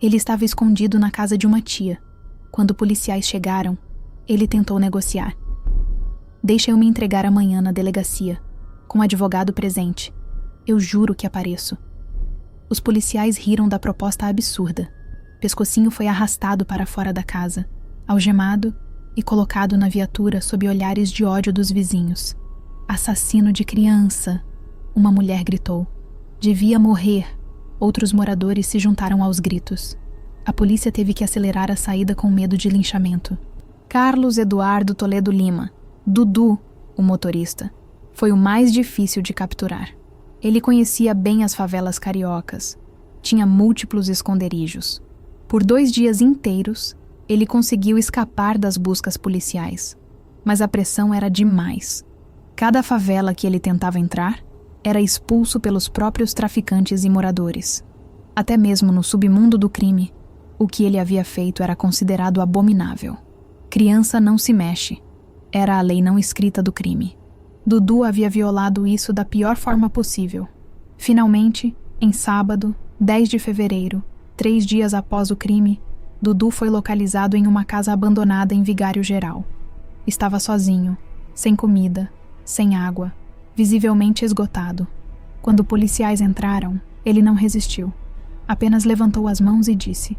Ele estava escondido na casa de uma tia. Quando policiais chegaram, ele tentou negociar. "Deixa eu me entregar amanhã na delegacia, com o advogado presente. Eu juro que apareço." Os policiais riram da proposta absurda. Pescocinho foi arrastado para fora da casa, algemado e colocado na viatura sob olhares de ódio dos vizinhos. "Assassino de criança!" uma mulher gritou. "Devia morrer!" Outros moradores se juntaram aos gritos. A polícia teve que acelerar a saída com medo de linchamento. Carlos Eduardo Toledo Lima, Dudu, o motorista, foi o mais difícil de capturar. Ele conhecia bem as favelas cariocas. Tinha múltiplos esconderijos. Por 2 dias inteiros, ele conseguiu escapar das buscas policiais. Mas a pressão era demais. Cada favela que ele tentava entrar era expulso pelos próprios traficantes e moradores. Até mesmo no submundo do crime, o que ele havia feito era considerado abominável. Criança não se mexe. Era a lei não escrita do crime. Dudu havia violado isso da pior forma possível. Finalmente, em sábado, 10 de fevereiro, 3 dias após o crime, Dudu foi localizado em uma casa abandonada em Vigário Geral. Estava sozinho, sem comida, sem água, visivelmente esgotado. Quando policiais entraram, ele não resistiu. Apenas levantou as mãos e disse: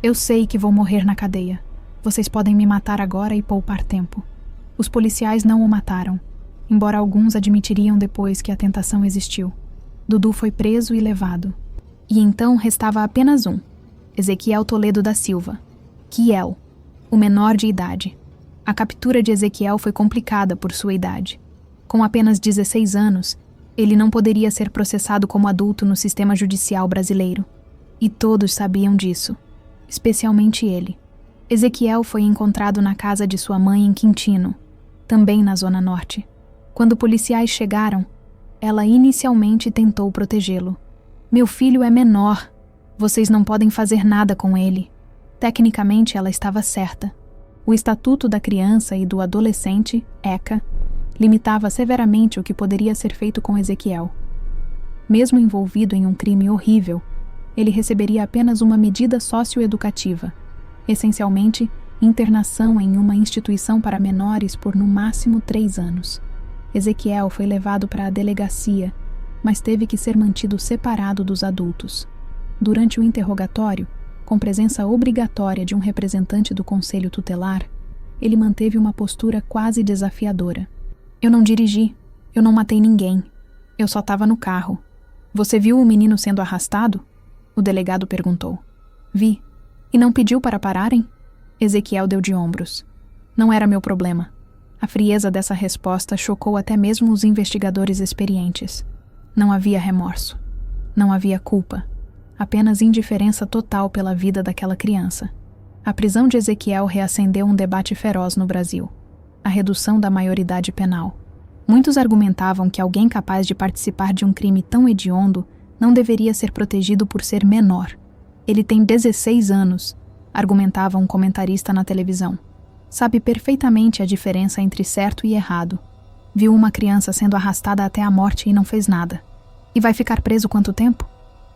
"Eu sei que vou morrer na cadeia. Vocês podem me matar agora e poupar tempo." Os policiais não o mataram, embora alguns admitiriam depois que a tentação existiu. Dudu foi preso e levado. E então restava apenas um: Ezequiel Toledo da Silva, Kiel, o menor de idade. A captura de Ezequiel foi complicada por sua idade. Com apenas 16 anos, ele não poderia ser processado como adulto no sistema judicial brasileiro. E todos sabiam disso, especialmente ele. Ezequiel foi encontrado na casa de sua mãe em Quintino, também na Zona Norte. Quando policiais chegaram, ela inicialmente tentou protegê-lo. Meu filho é menor. Vocês não podem fazer nada com ele. Tecnicamente, ela estava certa. O Estatuto da Criança e do Adolescente, ECA, limitava severamente o que poderia ser feito com Ezequiel. Mesmo envolvido em um crime horrível, ele receberia apenas uma medida socioeducativa, essencialmente internação em uma instituição para menores por no máximo 3 anos. Ezequiel foi levado para a delegacia, mas teve que ser mantido separado dos adultos. Durante o interrogatório, com presença obrigatória de um representante do conselho tutelar, ele manteve uma postura quase desafiadora. Eu não dirigi, eu não matei ninguém, eu só estava no carro. Você viu o menino sendo arrastado? O delegado perguntou. Vi. E não pediu para pararem? Ezequiel deu de ombros. Não era meu problema. A frieza dessa resposta chocou até mesmo os investigadores experientes. Não havia remorso. Não havia culpa. Apenas indiferença total pela vida daquela criança. A prisão de Ezequiel reacendeu um debate feroz no Brasil. A redução da maioridade penal. Muitos argumentavam que alguém capaz de participar de um crime tão hediondo não deveria ser protegido por ser menor. Ele tem 16 anos, argumentava um comentarista na televisão. Sabe perfeitamente a diferença entre certo e errado. Viu uma criança sendo arrastada até a morte e não fez nada. E vai ficar preso quanto tempo?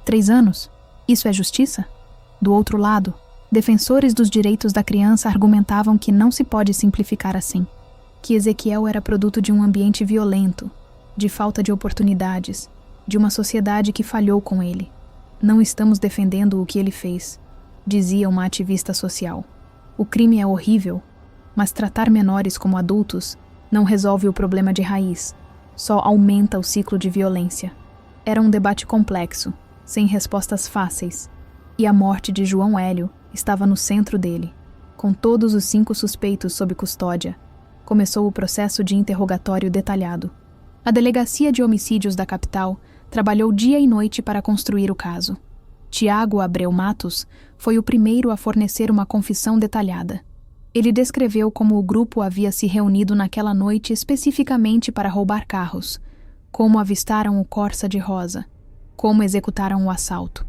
3 anos? Isso é justiça? Do outro lado, defensores dos direitos da criança argumentavam que não se pode simplificar assim. Que Ezequiel era produto de um ambiente violento, de falta de oportunidades, de uma sociedade que falhou com ele. Não estamos defendendo o que ele fez, dizia uma ativista social. O crime é horrível, mas tratar menores como adultos não resolve o problema de raiz, só aumenta o ciclo de violência. Era um debate complexo, sem respostas fáceis, e a morte de João Hélio estava no centro dele. Com todos os 5 suspeitos sob custódia, começou o processo de interrogatório detalhado. A Delegacia de Homicídios da capital trabalhou dia e noite para construir o caso. Tiago Abreu Matos foi o primeiro a fornecer uma confissão detalhada. Ele descreveu como o grupo havia se reunido naquela noite especificamente para roubar carros, como avistaram o Corsa de rosa, como executaram o assalto.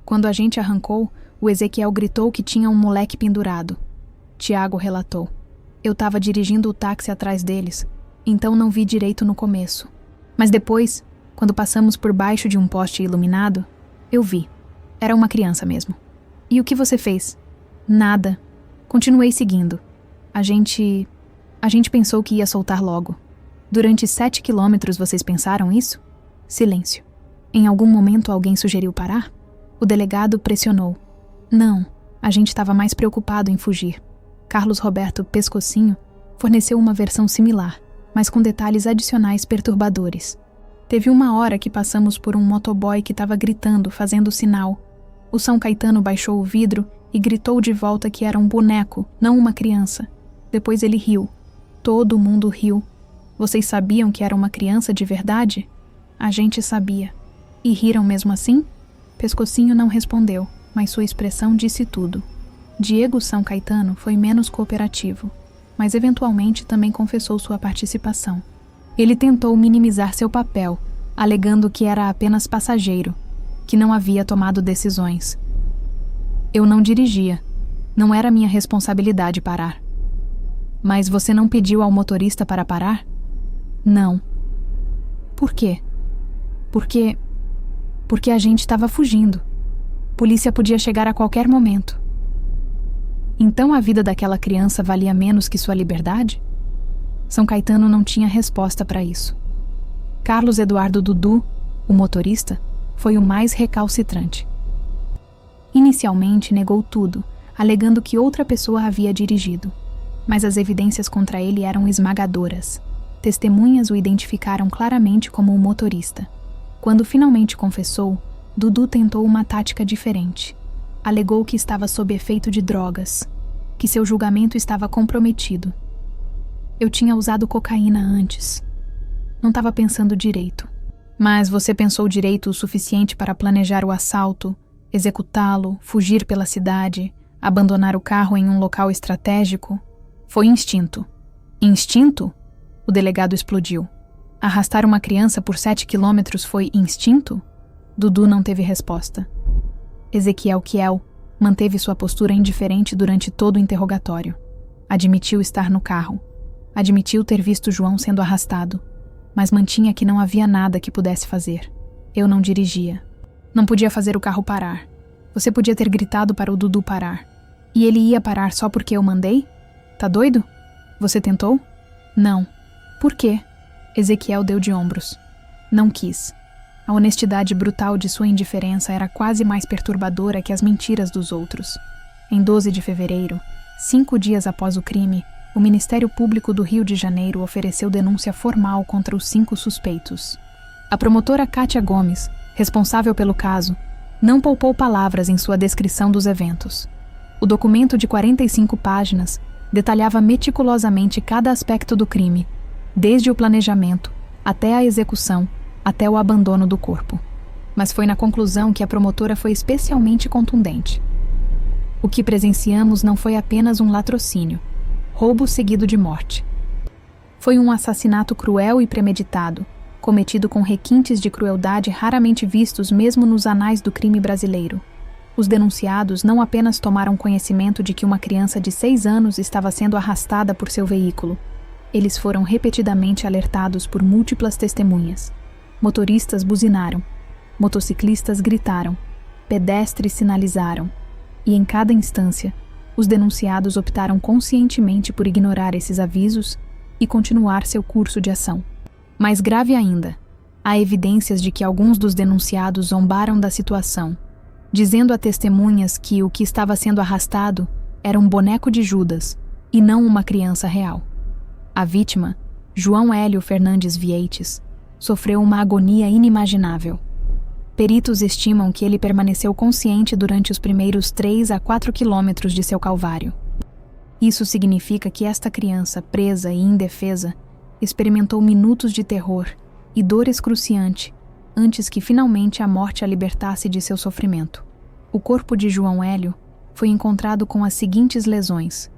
Quando a gente arrancou, o Ezequiel gritou que tinha um moleque pendurado. Tiago relatou. Eu estava dirigindo o táxi atrás deles, então não vi direito no começo. Mas depois, quando passamos por baixo de um poste iluminado, eu vi. Era uma criança mesmo. E o que você fez? Nada. Continuei seguindo. A gente pensou que ia soltar logo. Durante 7 quilômetros vocês pensaram isso? Silêncio. Em algum momento alguém sugeriu parar? O delegado pressionou. Não, a gente estava mais preocupado em fugir. Carlos Roberto Pescocinho forneceu uma versão similar, mas com detalhes adicionais perturbadores. Teve uma hora que passamos por um motoboy que estava gritando, fazendo sinal. O São Caetano baixou o vidro e gritou de volta que era um boneco, não uma criança. Depois ele riu. Todo mundo riu. Vocês sabiam que era uma criança de verdade? A gente sabia. E riram mesmo assim? Pescocinho não respondeu, mas sua expressão disse tudo. Diego São Caetano foi menos cooperativo, mas eventualmente também confessou sua participação. Ele tentou minimizar seu papel, alegando que era apenas passageiro, que não havia tomado decisões. Eu não dirigia. Não era minha responsabilidade parar. Mas você não pediu ao motorista para parar? Não. Por quê? Porque a gente estava fugindo. Polícia podia chegar a qualquer momento. Então a vida daquela criança valia menos que sua liberdade? São Caetano não tinha resposta para isso. Carlos Eduardo Dudu, o motorista, foi o mais recalcitrante. Inicialmente negou tudo, alegando que outra pessoa havia dirigido. Mas as evidências contra ele eram esmagadoras. Testemunhas o identificaram claramente como o motorista. Quando finalmente confessou, Dudu tentou uma tática diferente. Alegou que estava sob efeito de drogas, que seu julgamento estava comprometido. Eu tinha usado cocaína antes. Não estava pensando direito. Mas você pensou direito o suficiente para planejar o assalto, Executá-lo, fugir pela cidade, abandonar o carro em um local estratégico, foi instinto. Instinto? O delegado explodiu. Arrastar uma criança por 7 quilômetros foi instinto? Dudu não teve resposta. Ezequiel Kiel manteve sua postura indiferente durante todo o interrogatório. Admitiu estar no carro. Admitiu ter visto João sendo arrastado. Mas mantinha que não havia nada que pudesse fazer. Eu não dirigia. Não podia fazer o carro parar. Você podia ter gritado para o Dudu parar. E ele ia parar só porque eu mandei? Tá doido? Você tentou? Não. Por quê? Ezequiel deu de ombros. Não quis. A honestidade brutal de sua indiferença era quase mais perturbadora que as mentiras dos outros. Em 12 de fevereiro, 5 dias após o crime, o Ministério Público do Rio de Janeiro ofereceu denúncia formal contra os 5 suspeitos. A promotora Kátia Gomes, responsável pelo caso, não poupou palavras em sua descrição dos eventos. O documento de 45 páginas detalhava meticulosamente cada aspecto do crime, desde o planejamento, até a execução, até o abandono do corpo. Mas foi na conclusão que a promotora foi especialmente contundente. O que presenciamos não foi apenas um latrocínio, roubo seguido de morte. Foi um assassinato cruel e premeditado, cometido com requintes de crueldade raramente vistos mesmo nos anais do crime brasileiro. Os denunciados não apenas tomaram conhecimento de que uma criança de 6 anos estava sendo arrastada por seu veículo, eles foram repetidamente alertados por múltiplas testemunhas. Motoristas buzinaram, motociclistas gritaram, pedestres sinalizaram, e em cada instância, os denunciados optaram conscientemente por ignorar esses avisos e continuar seu curso de ação. Mais grave ainda, há evidências de que alguns dos denunciados zombaram da situação, dizendo a testemunhas que o que estava sendo arrastado era um boneco de Judas e não uma criança real. A vítima, João Hélio Fernandes Vieites, sofreu uma agonia inimaginável. Peritos estimam que ele permaneceu consciente durante os primeiros 3 a 4 quilômetros de seu calvário. Isso significa que esta criança, presa e indefesa, experimentou minutos de terror e dor excruciante antes que finalmente a morte a libertasse de seu sofrimento. O corpo de João Hélio foi encontrado com as seguintes lesões: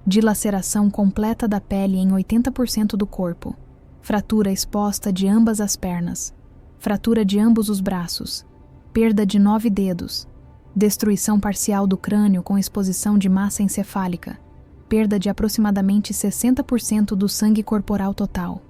dilaceração completa da pele em 80% do corpo, fratura exposta de ambas as pernas, fratura de ambos os braços, perda de 9 dedos, destruição parcial do crânio com exposição de massa encefálica, perda de aproximadamente 60% do sangue corporal total.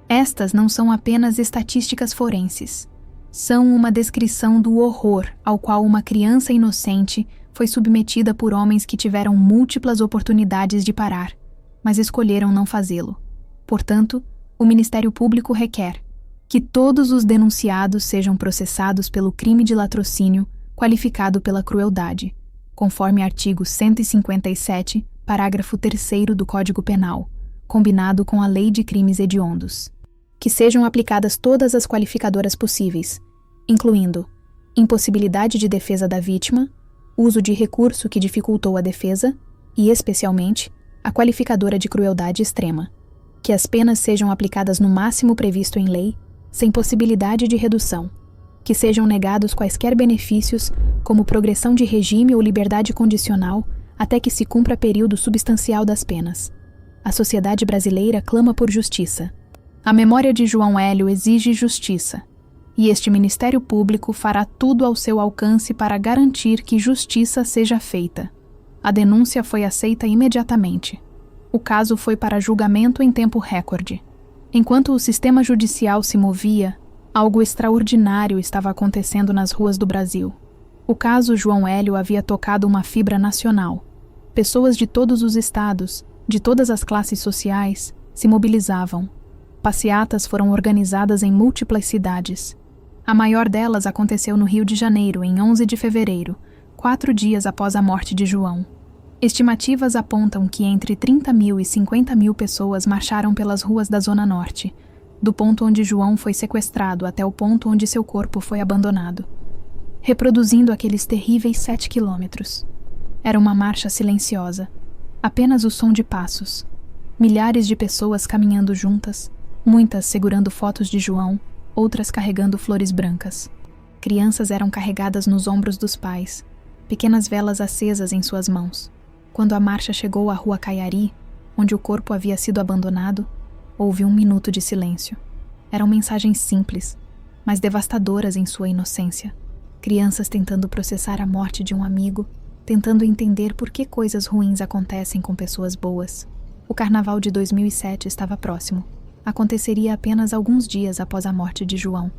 Estas não são apenas estatísticas forenses. São uma descrição do horror ao qual uma criança inocente foi submetida por homens que tiveram múltiplas oportunidades de parar, mas escolheram não fazê-lo. Portanto, o Ministério Público requer que todos os denunciados sejam processados pelo crime de latrocínio qualificado pela crueldade, conforme artigo 157, parágrafo 3º do Código Penal, combinado com a Lei de Crimes Hediondos. Que sejam aplicadas todas as qualificadoras possíveis, incluindo impossibilidade de defesa da vítima, uso de recurso que dificultou a defesa e, especialmente, a qualificadora de crueldade extrema. Que as penas sejam aplicadas no máximo previsto em lei, sem possibilidade de redução. Que sejam negados quaisquer benefícios, como progressão de regime ou liberdade condicional, até que se cumpra período substancial das penas. A sociedade brasileira clama por justiça. A memória de João Hélio exige justiça, e este Ministério Público fará tudo ao seu alcance para garantir que justiça seja feita. A denúncia foi aceita imediatamente. O caso foi para julgamento em tempo recorde. Enquanto o sistema judicial se movia, algo extraordinário estava acontecendo nas ruas do Brasil. O caso João Hélio havia tocado uma fibra nacional. Pessoas de todos os estados, de todas as classes sociais, se mobilizavam. Passeatas foram organizadas em múltiplas cidades. A maior delas aconteceu no Rio de Janeiro, em 11 de fevereiro, 4 dias após a morte de João. Estimativas apontam que entre 30 mil e 50 mil pessoas marcharam pelas ruas da Zona Norte, do ponto onde João foi sequestrado até o ponto onde seu corpo foi abandonado, reproduzindo aqueles terríveis 7 quilômetros. Era uma marcha silenciosa, apenas o som de passos, milhares de pessoas caminhando juntas, muitas segurando fotos de João, outras carregando flores brancas. Crianças eram carregadas nos ombros dos pais, pequenas velas acesas em suas mãos. Quando a marcha chegou à rua Caiari, onde o corpo havia sido abandonado, houve 1 minuto de silêncio. Eram mensagens simples, mas devastadoras em sua inocência. Crianças tentando processar a morte de um amigo, tentando entender por que coisas ruins acontecem com pessoas boas. O carnaval de 2007 estava próximo. Aconteceria apenas alguns dias após a morte de João.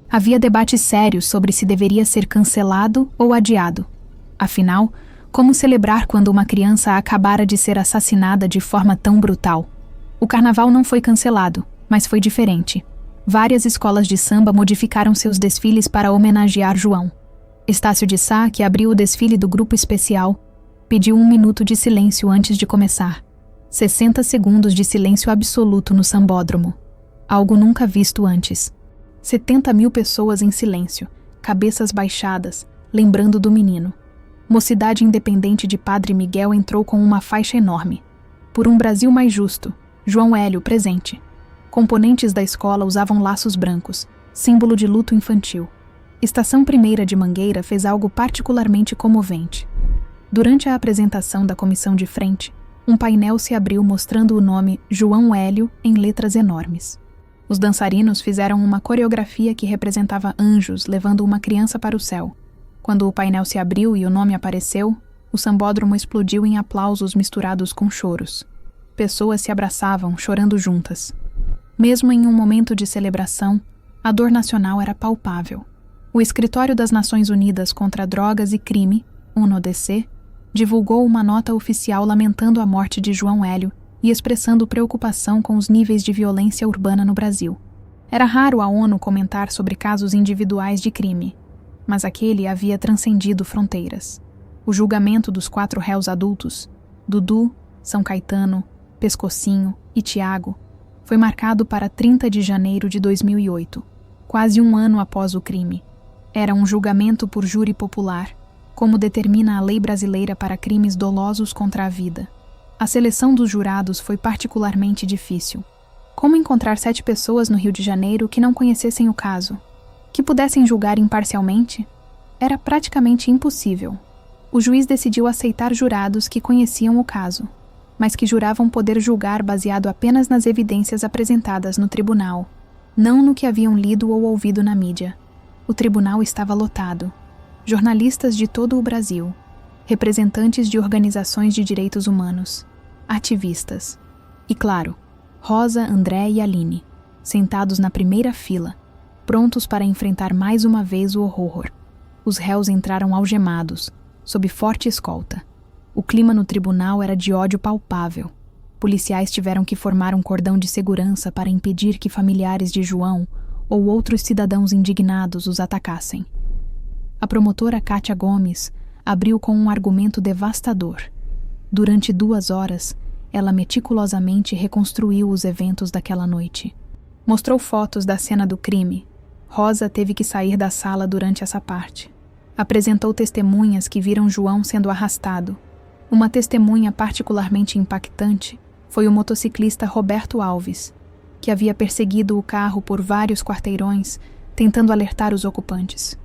Havia debates sérios sobre se deveria ser cancelado ou adiado. Afinal, como celebrar quando uma criança acabara de ser assassinada de forma tão brutal? O carnaval não foi cancelado, mas foi diferente. Várias escolas de samba modificaram seus desfiles para homenagear João. Estácio de Sá, que abriu o desfile do grupo especial, pediu 1 minuto de silêncio antes de começar. 60 segundos de silêncio absoluto no sambódromo. Algo nunca visto antes. 70 mil pessoas em silêncio, cabeças baixadas, lembrando do menino. Mocidade Independente de Padre Miguel entrou com uma faixa enorme. Por um Brasil mais justo, João Hélio presente. Componentes da escola usavam laços brancos, símbolo de luto infantil. Estação Primeira de Mangueira fez algo particularmente comovente. Durante a apresentação da comissão de frente, um painel se abriu mostrando o nome João Hélio em letras enormes. Os dançarinos fizeram uma coreografia que representava anjos levando uma criança para o céu. Quando o painel se abriu e o nome apareceu, o sambódromo explodiu em aplausos misturados com choros. Pessoas se abraçavam, chorando juntas. Mesmo em um momento de celebração, a dor nacional era palpável. O Escritório das Nações Unidas contra Drogas e Crime, UNODC, divulgou uma nota oficial lamentando a morte de João Hélio e expressando preocupação com os níveis de violência urbana no Brasil. Era raro a ONU comentar sobre casos individuais de crime, mas aquele havia transcendido fronteiras. O julgamento dos 4 réus adultos, Dudu, São Caetano, Pescocinho e Tiago, foi marcado para 30 de janeiro de 2008, quase 1 ano após o crime. Era um julgamento por júri popular, como determina a lei brasileira para crimes dolosos contra a vida. A seleção dos jurados foi particularmente difícil. Como encontrar 7 pessoas no Rio de Janeiro que não conhecessem o caso, que pudessem julgar imparcialmente? Era praticamente impossível. O juiz decidiu aceitar jurados que conheciam o caso, mas que juravam poder julgar baseado apenas nas evidências apresentadas no tribunal, não no que haviam lido ou ouvido na mídia. O tribunal estava lotado. Jornalistas de todo o Brasil, representantes de organizações de direitos humanos, ativistas. E, claro, Rosa, André e Aline, sentados na primeira fila, prontos para enfrentar mais uma vez o horror. Os réus entraram algemados, sob forte escolta. O clima no tribunal era de ódio palpável. Policiais tiveram que formar um cordão de segurança para impedir que familiares de João ou outros cidadãos indignados os atacassem. A promotora Kátia Gomes abriu com um argumento devastador. Durante 2 horas, ela meticulosamente reconstruiu os eventos daquela noite. Mostrou fotos da cena do crime. Rosa teve que sair da sala durante essa parte. Apresentou testemunhas que viram João sendo arrastado. Uma testemunha particularmente impactante foi o motociclista Roberto Alves, que havia perseguido o carro por vários quarteirões, tentando alertar os ocupantes.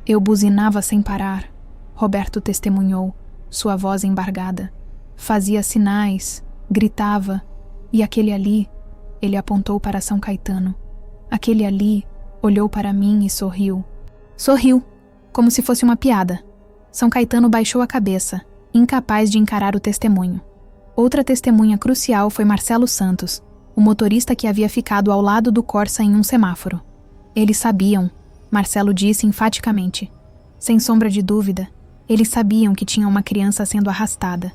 Eu buzinava sem parar, Roberto testemunhou, sua voz embargada. Fazia sinais, gritava, e aquele ali, ele apontou para São Caetano. Aquele ali olhou para mim e sorriu. Sorriu, como se fosse uma piada. São Caetano baixou a cabeça, incapaz de encarar o testemunho. Outra testemunha crucial foi Marcelo Santos, o motorista que havia ficado ao lado do Corsa em um semáforo. Eles sabiam, Marcelo disse enfaticamente. Sem sombra de dúvida, eles sabiam que tinha uma criança sendo arrastada.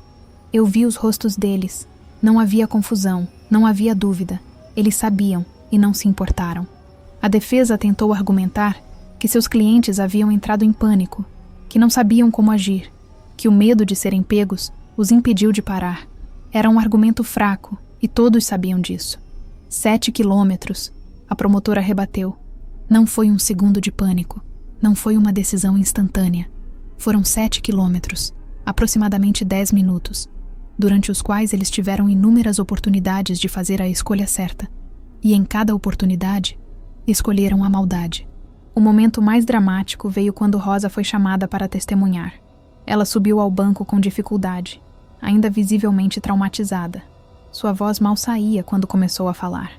Eu vi os rostos deles. Não havia confusão, não havia dúvida. Eles sabiam e não se importaram. A defesa tentou argumentar que seus clientes haviam entrado em pânico, que não sabiam como agir, que o medo de serem pegos os impediu de parar. Era um argumento fraco e todos sabiam disso. 7 quilômetros, a promotora rebateu. Não foi um segundo de pânico. Não foi uma decisão instantânea. Foram 7 quilômetros, aproximadamente 10 minutos, durante os quais eles tiveram inúmeras oportunidades de fazer a escolha certa. E em cada oportunidade, escolheram a maldade. O momento mais dramático veio quando Rosa foi chamada para testemunhar. Ela subiu ao banco com dificuldade, ainda visivelmente traumatizada. Sua voz mal saía quando começou a falar.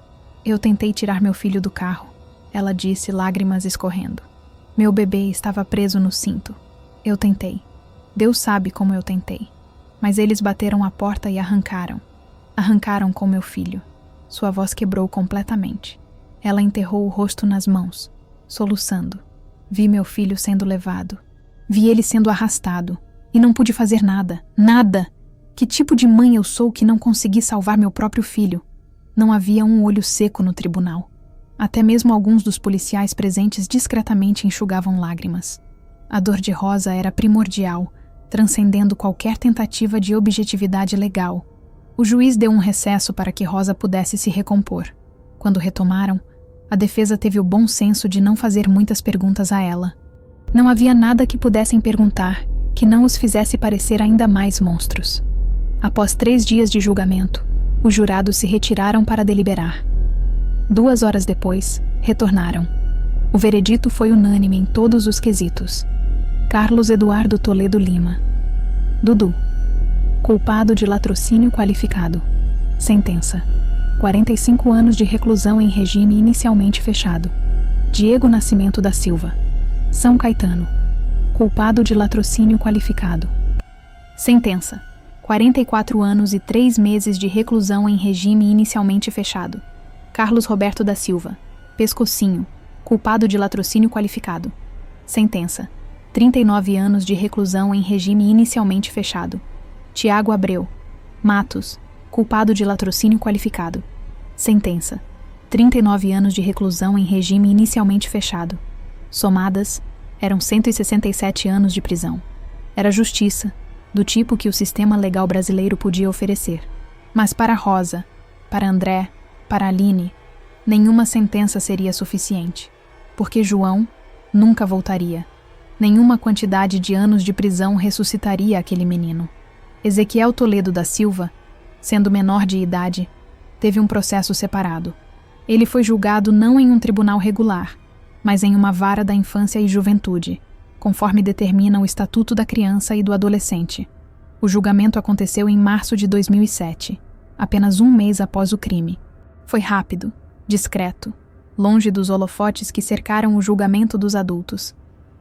Eu tentei tirar meu filho do carro, ela disse, lágrimas escorrendo. Meu bebê estava preso no cinto. Eu tentei. Deus sabe como eu tentei. Mas eles bateram a porta e arrancaram. Arrancaram com meu filho. Sua voz quebrou completamente. Ela enterrou o rosto nas mãos, soluçando. Vi meu filho sendo levado. Vi ele sendo arrastado. E não pude fazer nada. Nada! Que tipo de mãe eu sou que não consegui salvar meu próprio filho? Não havia um olho seco no tribunal. Até mesmo alguns dos policiais presentes discretamente enxugavam lágrimas. A dor de Rosa era primordial, transcendendo qualquer tentativa de objetividade legal. O juiz deu um recesso para que Rosa pudesse se recompor. Quando retomaram, a defesa teve o bom senso de não fazer muitas perguntas a ela. Não havia nada que pudessem perguntar que não os fizesse parecer ainda mais monstros. Após 3 dias de julgamento, os jurados se retiraram para deliberar. 2 horas depois, retornaram. O veredito foi unânime em todos os quesitos. Carlos Eduardo Toledo Lima. Dudu. Culpado de latrocínio qualificado. Sentença: 45 anos de reclusão em regime inicialmente fechado. Diego Nascimento da Silva. São Caetano. Culpado de latrocínio qualificado. Sentença: 44 anos e 3 meses de reclusão em regime inicialmente fechado. Carlos Roberto da Silva. Pescocinho. Culpado de latrocínio qualificado. Sentença: 39 anos de reclusão em regime inicialmente fechado. Tiago Abreu. Matos. Culpado de latrocínio qualificado. Sentença: 39 anos de reclusão em regime inicialmente fechado. Somadas, eram 167 anos de prisão. Era justiça, do tipo que o sistema legal brasileiro podia oferecer. Mas para Rosa, para André, para Aline, nenhuma sentença seria suficiente, porque João nunca voltaria. Nenhuma quantidade de anos de prisão ressuscitaria aquele menino. Ezequiel Toledo da Silva, sendo menor de idade, teve um processo separado. Ele foi julgado não em um tribunal regular, mas em uma vara da infância e juventude, conforme determina o Estatuto da Criança e do Adolescente. O julgamento aconteceu em março de 2007, apenas 1 mês após o crime. Foi rápido, discreto, longe dos holofotes que cercaram o julgamento dos adultos.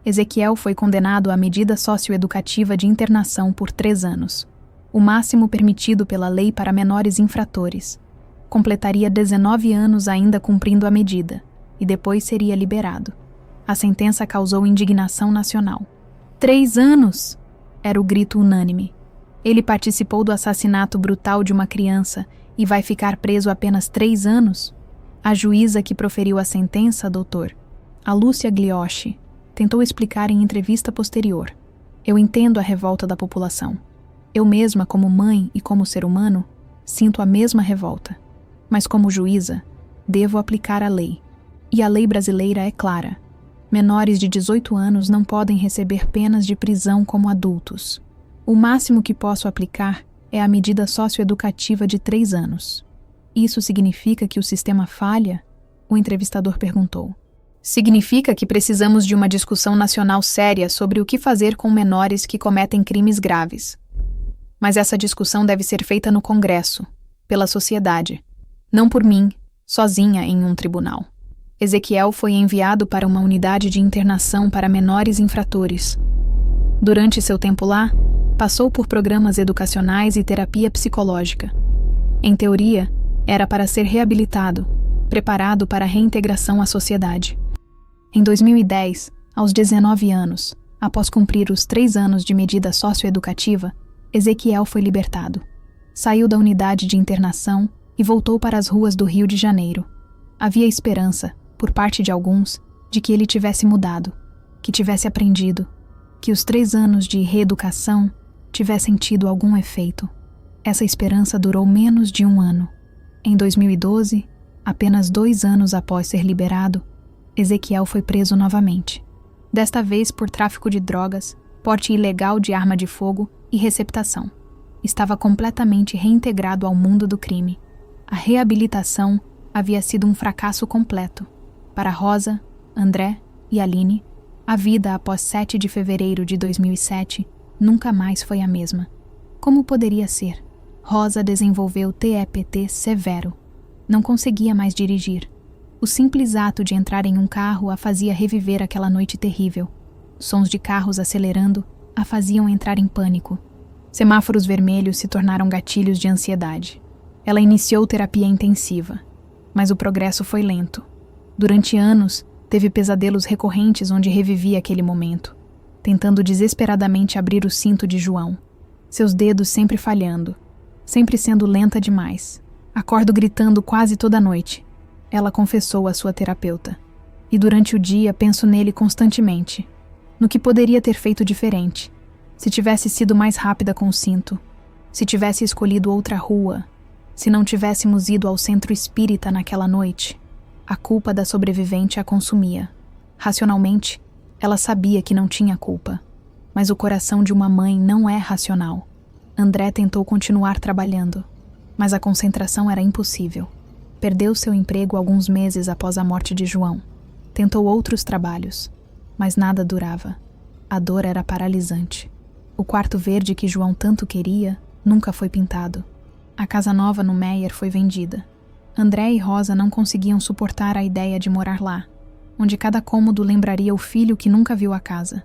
Ezequiel foi condenado à medida socioeducativa de internação por 3 anos, o máximo permitido pela lei para menores infratores. Completaria 19 anos ainda cumprindo a medida, e depois seria liberado. A sentença causou indignação nacional. 3 anos! Era o grito unânime. Ele participou do assassinato brutal de uma criança e vai ficar preso apenas 3 anos? A juíza que proferiu a sentença, doutor, a Lúcia Glioshi, tentou explicar em entrevista posterior. Eu entendo a revolta da população. Eu mesma, como mãe e como ser humano, sinto a mesma revolta. Mas como juíza, devo aplicar a lei. E a lei brasileira é clara. Menores de 18 anos não podem receber penas de prisão como adultos. O máximo que posso aplicar é a medida socioeducativa de 3 anos. Isso significa que o sistema falha? O entrevistador perguntou. Significa que precisamos de uma discussão nacional séria sobre o que fazer com menores que cometem crimes graves. Mas essa discussão deve ser feita no Congresso, pela sociedade, não por mim, sozinha em um tribunal. Ezequiel foi enviado para uma unidade de internação para menores infratores. Durante seu tempo lá, passou por programas educacionais e terapia psicológica. Em teoria, era para ser reabilitado, preparado para a reintegração à sociedade. Em 2010, aos 19 anos, após cumprir os 3 anos de medida socioeducativa, Ezequiel foi libertado. Saiu da unidade de internação e voltou para as ruas do Rio de Janeiro. Havia esperança, por parte de alguns, de que ele tivesse mudado, que tivesse aprendido, que os 3 anos de reeducação tivessem tido algum efeito. Essa esperança durou menos de 1 ano. Em 2012, apenas 2 anos após ser liberado, Ezequiel foi preso novamente. Desta vez por tráfico de drogas, porte ilegal de arma de fogo e receptação. Estava completamente reintegrado ao mundo do crime. A reabilitação havia sido um fracasso completo. Para Rosa, André E Aline, a vida após 7 de fevereiro de 2007 nunca mais foi a mesma. Como poderia ser? Rosa desenvolveu TEPT severo. Não conseguia mais dirigir. O simples ato de entrar em um carro a fazia reviver aquela noite terrível. Sons de carros acelerando a faziam entrar em pânico. Semáforos vermelhos se tornaram gatilhos de ansiedade. Ela iniciou terapia intensiva, mas o progresso foi lento. Durante anos, teve pesadelos recorrentes onde revivia aquele momento, tentando desesperadamente abrir o cinto de João. Seus dedos sempre falhando, sempre sendo lenta demais. Acordo gritando quase toda noite. Ela confessou à sua terapeuta. E durante o dia penso nele constantemente, no que poderia ter feito diferente. Se tivesse sido mais rápida com o cinto, se tivesse escolhido outra rua, se não tivéssemos ido ao centro espírita naquela noite. A culpa da sobrevivente a consumia. Racionalmente, ela sabia que não tinha culpa, mas o coração de uma mãe não é racional. André tentou continuar trabalhando, mas a concentração era impossível. Perdeu seu emprego alguns meses após a morte de João. Tentou outros trabalhos, mas nada durava. A dor era paralisante. O quarto verde que João tanto queria nunca foi pintado. A casa nova no Meyer foi vendida. André e Rosa não conseguiam suportar a ideia de morar lá, onde cada cômodo lembraria o filho que nunca viu a casa.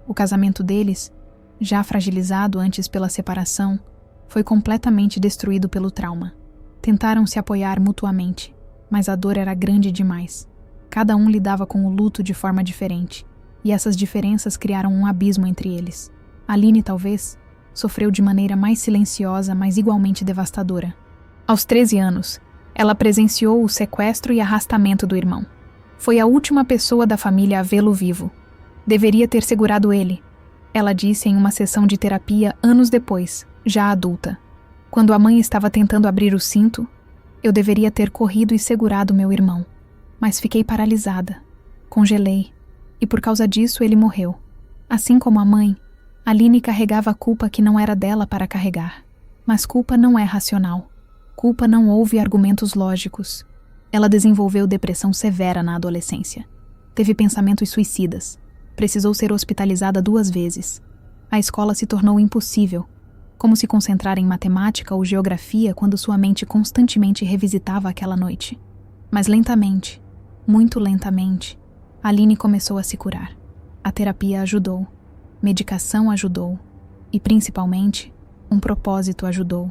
O casamento deles, já fragilizado antes pela separação, foi completamente destruído pelo trauma. Tentaram se apoiar mutuamente, mas a dor era grande demais. Cada um lidava com o luto de forma diferente, e essas diferenças criaram um abismo entre eles. Aline, talvez, sofreu de maneira mais silenciosa, mas igualmente devastadora. Aos 13 anos, ela presenciou o sequestro e arrastamento do irmão. Foi a última pessoa da família a vê-lo vivo. Deveria ter segurado ele, ela disse em uma sessão de terapia anos depois, já adulta. Quando a mãe estava tentando abrir o cinto, eu deveria ter corrido e segurado meu irmão. Mas fiquei paralisada. Congelei. E por causa disso ele morreu. Assim como a mãe, Aline carregava a culpa que não era dela para carregar. Mas culpa não é racional. Culpa não ouve argumentos lógicos. Ela desenvolveu depressão severa na adolescência. Teve pensamentos suicidas. Precisou ser hospitalizada 2 vezes. A escola se tornou impossível. Como se concentrar em matemática ou geografia quando sua mente constantemente revisitava aquela noite. Mas lentamente, muito lentamente, Aline começou a se curar. A terapia ajudou. Medicação ajudou. E, principalmente, um propósito ajudou.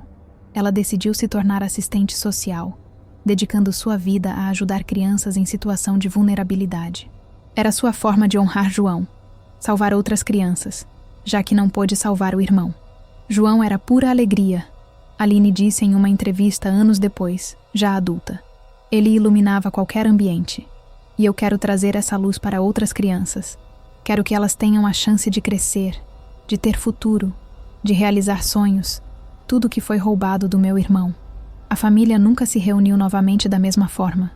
Ela decidiu se tornar assistente social, dedicando sua vida a ajudar crianças em situação de vulnerabilidade. Era sua forma de honrar João, salvar outras crianças, já que não pôde salvar o irmão. João era pura alegria, Aline disse em uma entrevista anos depois, já adulta. Ele iluminava qualquer ambiente. E eu quero trazer essa luz para outras crianças. Quero que elas tenham a chance de crescer, de ter futuro, de realizar sonhos, tudo que foi roubado do meu irmão. A família nunca se reuniu novamente da mesma forma.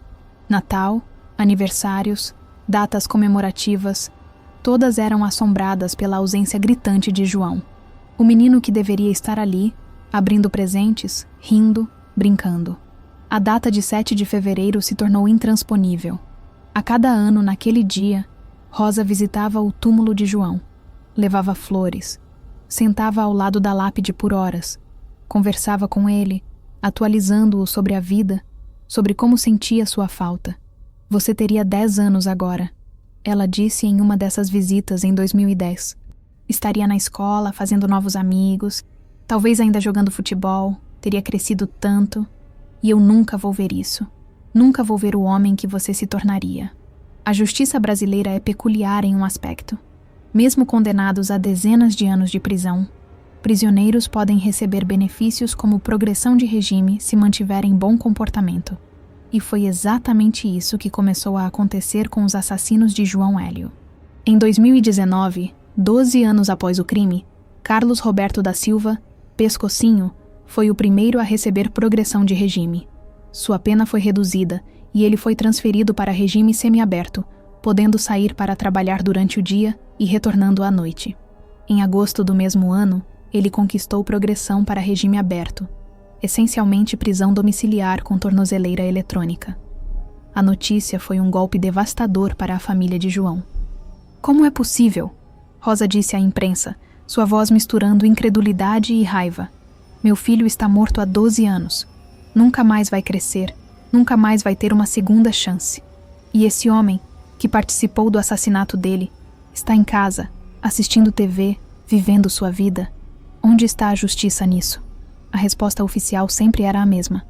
Natal, aniversários, datas comemorativas, todas eram assombradas pela ausência gritante de João. O menino que deveria estar ali, abrindo presentes, rindo, brincando. A data de 7 de fevereiro se tornou intransponível. A cada ano, naquele dia, Rosa visitava o túmulo de João, levava flores, sentava ao lado da lápide por horas, conversava com ele, atualizando-o sobre a vida, sobre como sentia sua falta. Você teria 10 anos agora, ela disse em uma dessas visitas em 2010. Estaria na escola, fazendo novos amigos, talvez ainda jogando futebol, teria crescido tanto, e eu nunca vou ver isso. Nunca vou ver o homem que você se tornaria. A justiça brasileira é peculiar em um aspecto. Mesmo condenados a dezenas de anos de prisão, prisioneiros podem receber benefícios como progressão de regime se mantiverem bom comportamento. E foi exatamente isso que começou a acontecer com os assassinos de João Hélio. Em 2019, 12 anos após o crime, Carlos Roberto da Silva, Pescocinho, foi o primeiro a receber progressão de regime. Sua pena foi reduzida e ele foi transferido para regime semiaberto, podendo sair para trabalhar durante o dia e retornando à noite. Em agosto do mesmo ano, ele conquistou progressão para regime aberto, essencialmente prisão domiciliar com tornozeleira eletrônica. A notícia foi um golpe devastador para a família de João. Como é possível? Rosa disse à imprensa, sua voz misturando incredulidade e raiva. Meu filho está morto há 12 anos. Nunca mais vai crescer, nunca mais vai ter uma segunda chance. E esse homem, que participou do assassinato dele, está em casa, assistindo TV, vivendo sua vida. Onde está a justiça nisso? A resposta oficial sempre era a mesma.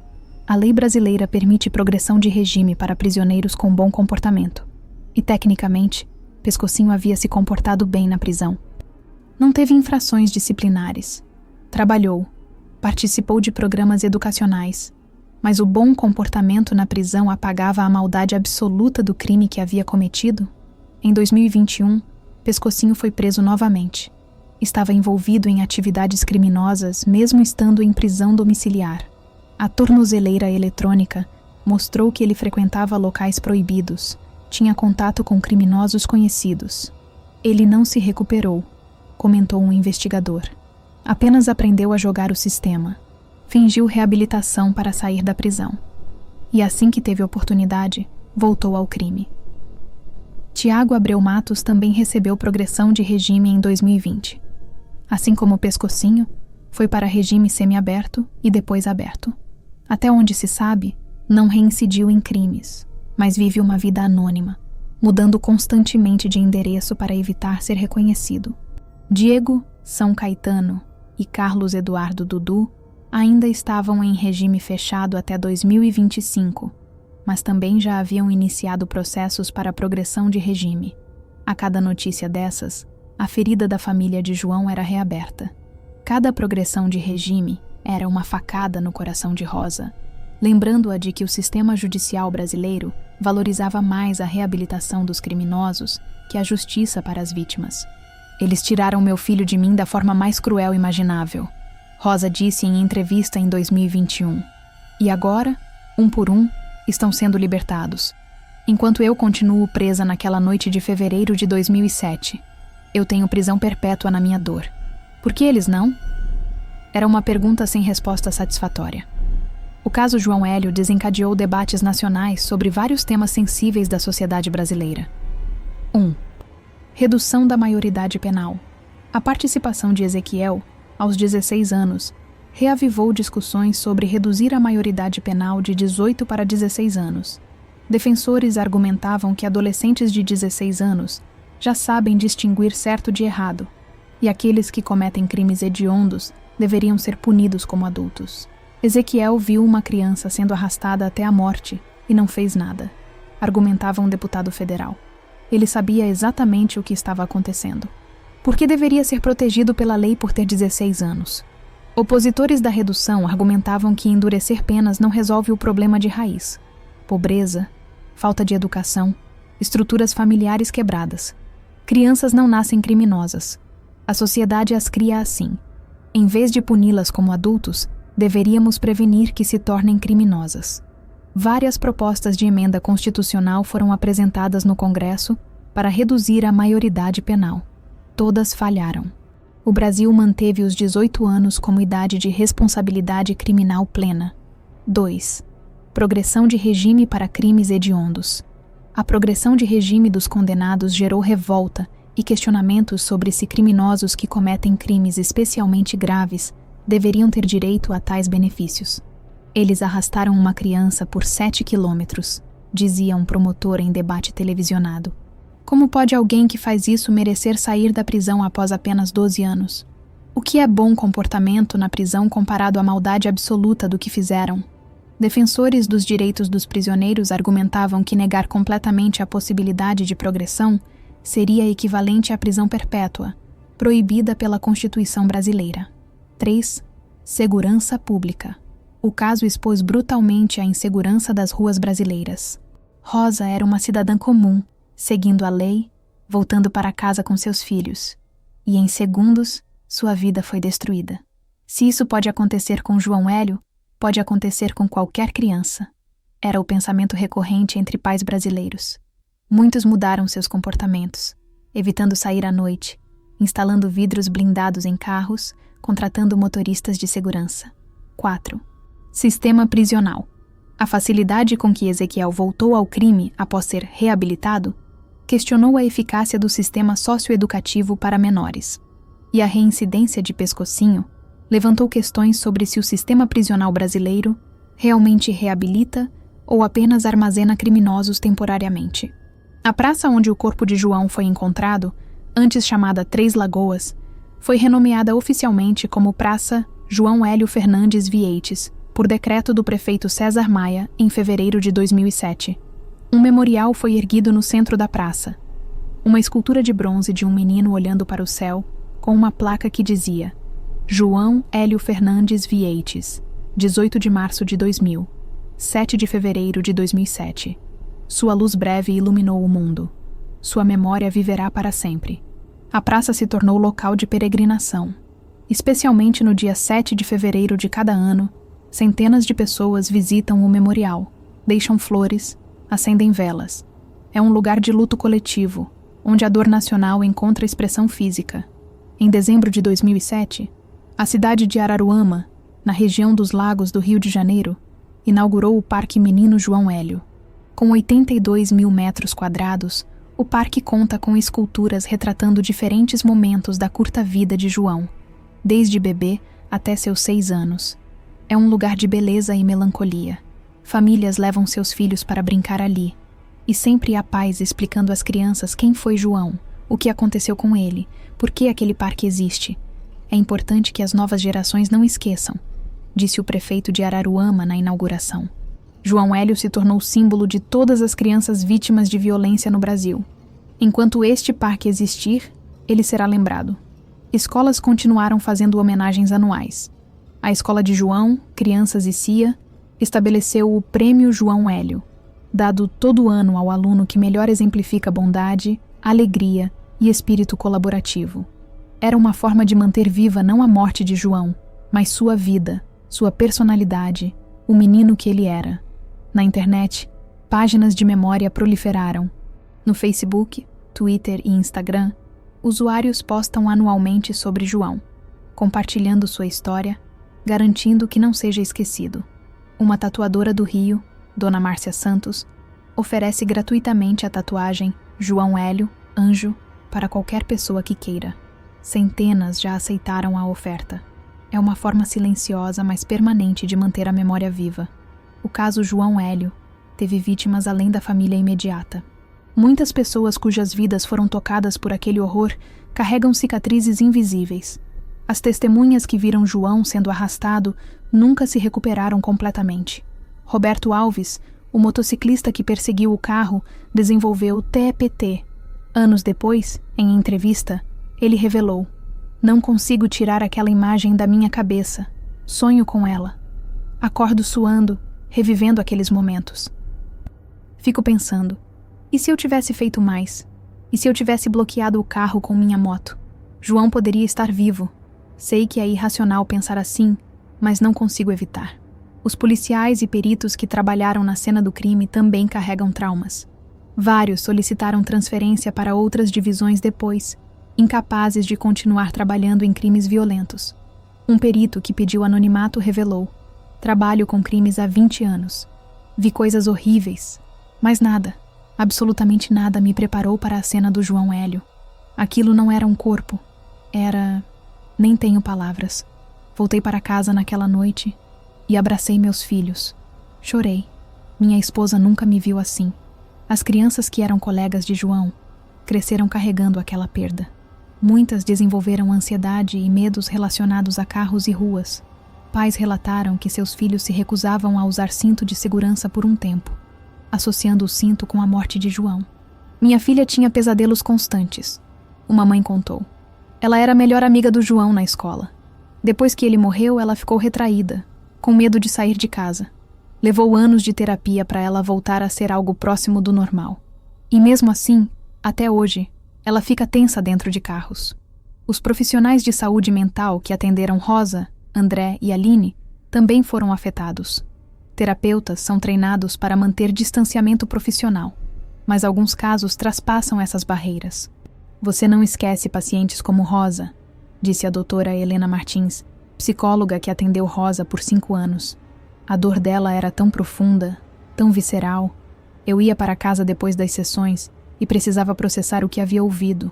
A lei brasileira permite progressão de regime para prisioneiros com bom comportamento. E, tecnicamente, Pescocinho havia se comportado bem na prisão. Não teve infrações disciplinares. Trabalhou, participou de programas educacionais, mas o bom comportamento na prisão apagava a maldade absoluta do crime que havia cometido? Em 2021, Pescocinho foi preso novamente. Estava envolvido em atividades criminosas mesmo estando em prisão domiciliar. A tornozeleira eletrônica mostrou que ele frequentava locais proibidos, tinha contato com criminosos conhecidos. Ele não se recuperou, comentou um investigador. Apenas aprendeu a jogar o sistema. Fingiu reabilitação para sair da prisão. E assim que teve oportunidade, voltou ao crime. Tiago Abreu Matos também recebeu progressão de regime em 2020. Assim como o Pescocinho, foi para regime semiaberto e depois aberto. Até onde se sabe, não reincidiu em crimes, mas vive uma vida anônima, mudando constantemente de endereço para evitar ser reconhecido. Diego São Caetano e Carlos Eduardo Dudu ainda estavam em regime fechado até 2025, mas também já haviam iniciado processos para progressão de regime. A cada notícia dessas, a ferida da família de João era reaberta. Cada progressão de regime era uma facada no coração de Rosa, lembrando-a de que o sistema judicial brasileiro valorizava mais a reabilitação dos criminosos que a justiça para as vítimas. Eles tiraram meu filho de mim da forma mais cruel imaginável, Rosa disse em entrevista em 2021. E agora, um por um, estão sendo libertados. Enquanto eu continuo presa naquela noite de fevereiro de 2007, eu tenho prisão perpétua na minha dor. Por que eles não? Era uma pergunta sem resposta satisfatória. O caso João Hélio desencadeou debates nacionais sobre vários temas sensíveis da sociedade brasileira. 1. Redução da maioridade penal. A participação de Ezequiel, aos 16 anos, reavivou discussões sobre reduzir a maioridade penal de 18 para 16 anos. Defensores argumentavam que adolescentes de 16 anos já sabem distinguir certo de errado, e aqueles que cometem crimes hediondos deveriam ser punidos como adultos. Ezequiel viu uma criança sendo arrastada até a morte e não fez nada, argumentava um deputado federal. Ele sabia exatamente o que estava acontecendo. Por que deveria ser protegido pela lei por ter 16 anos? Opositores da redução argumentavam que endurecer penas não resolve o problema de raiz. Pobreza, falta de educação, estruturas familiares quebradas. Crianças não nascem criminosas. A sociedade as cria assim. Em vez de puni-las como adultos, deveríamos prevenir que se tornem criminosas. Várias propostas de emenda constitucional foram apresentadas no Congresso para reduzir a maioridade penal. Todas falharam. O Brasil manteve os 18 anos como idade de responsabilidade criminal plena. 2. Progressão de regime para crimes hediondos. A progressão de regime dos condenados gerou revolta e questionamentos sobre se criminosos que cometem crimes especialmente graves deveriam ter direito a tais benefícios. Eles arrastaram uma criança por 7 quilômetros, dizia um promotor em debate televisionado. Como pode alguém que faz isso merecer sair da prisão após apenas 12 anos? O que é bom comportamento na prisão comparado à maldade absoluta do que fizeram? Defensores dos direitos dos prisioneiros argumentavam que negar completamente a possibilidade de progressão seria equivalente à prisão perpétua, proibida pela Constituição brasileira. 3. Segurança pública. O caso expôs brutalmente a insegurança das ruas brasileiras. Rosa era uma cidadã comum, seguindo a lei, voltando para casa com seus filhos. E em segundos, sua vida foi destruída. Se isso pode acontecer com João Hélio, pode acontecer com qualquer criança. Era o pensamento recorrente entre pais brasileiros. Muitos mudaram seus comportamentos, evitando sair à noite, instalando vidros blindados em carros, contratando motoristas de segurança. 4. Sistema prisional. A facilidade com que Ezequiel voltou ao crime após ser reabilitado questionou a eficácia do sistema socioeducativo para menores. E a reincidência de Pescocinho levantou questões sobre se o sistema prisional brasileiro realmente reabilita ou apenas armazena criminosos temporariamente. A praça onde o corpo de João foi encontrado, antes chamada Três Lagoas, foi renomeada oficialmente como Praça João Hélio Fernandes Vieites, por decreto do prefeito César Maia, em fevereiro de 2007. Um memorial foi erguido no centro da praça. Uma escultura de bronze de um menino olhando para o céu, com uma placa que dizia: João Hélio Fernandes Vieites, 18 de março de 2000, 7 de fevereiro de 2007. Sua luz breve iluminou o mundo. Sua memória viverá para sempre. A praça se tornou local de peregrinação. Especialmente no dia 7 de fevereiro de cada ano, centenas de pessoas visitam o memorial, deixam flores, acendem velas. É um lugar de luto coletivo, onde a dor nacional encontra expressão física. Em dezembro de 2007, a cidade de Araruama, na região dos Lagos do Rio de Janeiro, inaugurou o Parque Menino João Hélio. Com 82 mil metros quadrados, o parque conta com esculturas retratando diferentes momentos da curta vida de João, desde bebê até seus 6 anos. É um lugar de beleza e melancolia. Famílias levam seus filhos para brincar ali. E sempre há pais explicando às crianças quem foi João, o que aconteceu com ele, por que aquele parque existe. É importante que as novas gerações não esqueçam, disse o prefeito de Araruama na inauguração. João Hélio se tornou símbolo de todas as crianças vítimas de violência no Brasil. Enquanto este parque existir, ele será lembrado. Escolas continuaram fazendo homenagens anuais. A Escola de João, Crianças e CIA estabeleceu o Prêmio João Hélio, dado todo ano ao aluno que melhor exemplifica bondade, alegria e espírito colaborativo. Era uma forma de manter viva não a morte de João, mas sua vida, sua personalidade, o menino que ele era. Na internet, páginas de memória proliferaram. No Facebook, Twitter e Instagram, usuários postam anualmente sobre João, compartilhando sua história, garantindo que não seja esquecido. Uma tatuadora do Rio, Dona Márcia Santos, oferece gratuitamente a tatuagem João Hélio, Anjo, para qualquer pessoa que queira. Centenas já aceitaram a oferta. É uma forma silenciosa, mas permanente de manter a memória viva. O caso João Hélio teve vítimas além da família imediata. Muitas pessoas cujas vidas foram tocadas por aquele horror carregam cicatrizes invisíveis. As testemunhas que viram João sendo arrastado nunca se recuperaram completamente. Roberto Alves, o motociclista que perseguiu o carro, desenvolveu TEPT. Anos depois, em entrevista, ele revelou: Não consigo tirar aquela imagem da minha cabeça. Sonho com ela. Acordo suando, revivendo aqueles momentos. Fico pensando, e se eu tivesse feito mais? E se eu tivesse bloqueado o carro com minha moto? João poderia estar vivo. Sei que é irracional pensar assim, mas não consigo evitar. Os policiais e peritos que trabalharam na cena do crime também carregam traumas. Vários solicitaram transferência para outras divisões depois, incapazes de continuar trabalhando em crimes violentos. Um perito que pediu anonimato revelou: Trabalho com crimes há 20 anos. Vi coisas horríveis, mas nada, absolutamente nada me preparou para a cena do João Hélio. Aquilo não era um corpo, era... Nem tenho palavras. Voltei para casa naquela noite e abracei meus filhos. Chorei. Minha esposa nunca me viu assim. As crianças que eram colegas de João cresceram carregando aquela perda. Muitas desenvolveram ansiedade e medos relacionados a carros e ruas. Pais relataram que seus filhos se recusavam a usar cinto de segurança por um tempo, associando o cinto com a morte de João. Minha filha tinha pesadelos constantes. Uma mãe contou. Ela era a melhor amiga do João na escola. Depois que ele morreu, ela ficou retraída, com medo de sair de casa. Levou anos de terapia para ela voltar a ser algo próximo do normal. E mesmo assim, até hoje, ela fica tensa dentro de carros. Os profissionais de saúde mental que atenderam Rosa, André e Aline também foram afetados. Terapeutas são treinados para manter distanciamento profissional, mas alguns casos traspassam essas barreiras. Você não esquece pacientes como Rosa, disse a doutora Helena Martins, psicóloga que atendeu Rosa por 5 anos. A dor dela era tão profunda, tão visceral. Eu ia para casa depois das sessões e precisava processar o que havia ouvido.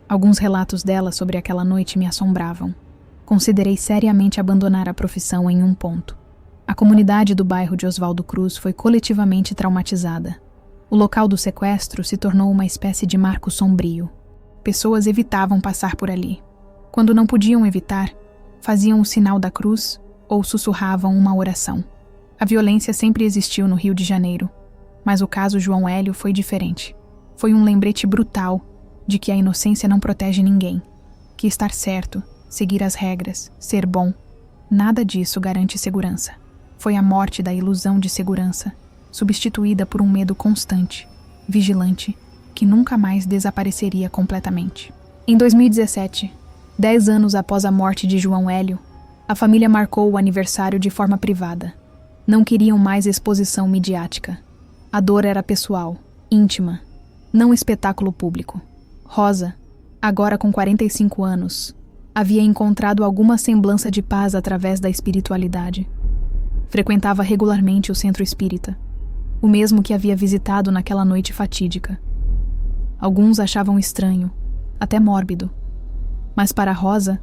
Alguns relatos dela sobre aquela noite me assombravam. Considerei seriamente abandonar a profissão em um ponto. A comunidade do bairro de Oswaldo Cruz foi coletivamente traumatizada. O local do sequestro se tornou uma espécie de marco sombrio. Pessoas evitavam passar por ali. Quando não podiam evitar, faziam o sinal da cruz ou sussurravam uma oração. A violência sempre existiu no Rio de Janeiro, mas o caso João Hélio foi diferente. Foi um lembrete brutal de que a inocência não protege ninguém, que estar certo, seguir as regras, ser bom, nada disso garante segurança. Foi a morte da ilusão de segurança, substituída por um medo constante, vigilante, que nunca mais desapareceria completamente. Em 2017, 10 anos após a morte de João Hélio, a família marcou o aniversário de forma privada. Não queriam mais exposição midiática. A dor era pessoal, íntima, não espetáculo público. Rosa, agora com 45 anos, havia encontrado alguma semblança de paz através da espiritualidade. Frequentava regularmente o centro espírita, o mesmo que havia visitado naquela noite fatídica. Alguns achavam estranho, até mórbido. Mas para Rosa,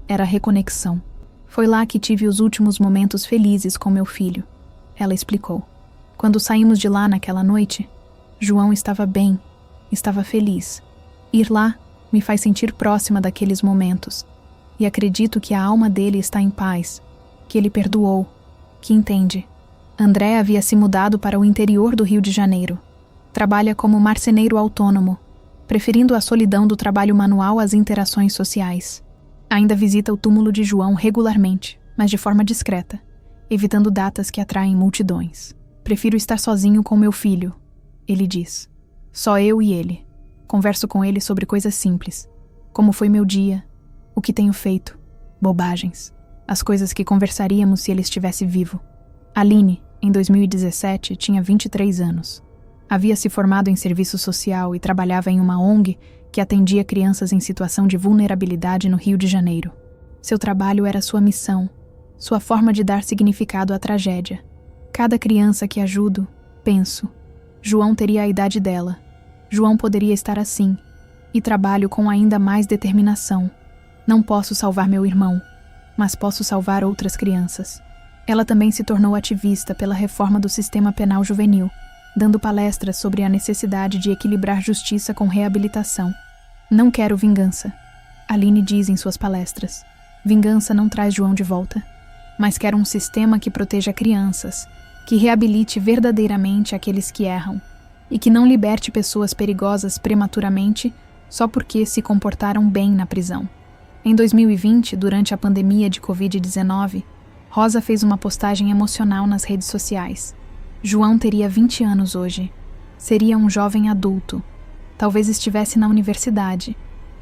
era reconexão. Foi lá que tive os últimos momentos felizes com meu filho, ela explicou. Quando saímos de lá naquela noite, João estava bem, estava feliz. Ir lá me faz sentir próxima daqueles momentos, e acredito que a alma dele está em paz, que ele perdoou, que entende. André havia se mudado para o interior do Rio de Janeiro. Trabalha como marceneiro autônomo, preferindo a solidão do trabalho manual às interações sociais. Ainda visita o túmulo de João regularmente, mas de forma discreta, evitando datas que atraem multidões. Prefiro estar sozinho com meu filho, ele diz. Só eu e ele. Converso com ele sobre coisas simples. Como foi meu dia, o que tenho feito, bobagens. As coisas que conversaríamos se ele estivesse vivo. Aline, em 2017, tinha 23 anos. Havia se formado em serviço social e trabalhava em uma ONG que atendia crianças em situação de vulnerabilidade no Rio de Janeiro. Seu trabalho era sua missão, sua forma de dar significado à tragédia. Cada criança que ajudo, penso, João teria a idade dela. João poderia estar assim, e trabalho com ainda mais determinação. Não posso salvar meu irmão, mas posso salvar outras crianças. Ela também se tornou ativista pela reforma do sistema penal juvenil, dando palestras sobre a necessidade de equilibrar justiça com reabilitação. Não quero vingança, Aline diz em suas palestras. Vingança não traz João de volta, mas quero um sistema que proteja crianças, que reabilite verdadeiramente aqueles que erram, e que não liberte pessoas perigosas prematuramente só porque se comportaram bem na prisão. Em 2020, durante a pandemia de Covid-19, Rosa fez uma postagem emocional nas redes sociais. João teria 20 anos hoje. Seria um jovem adulto. Talvez estivesse na universidade.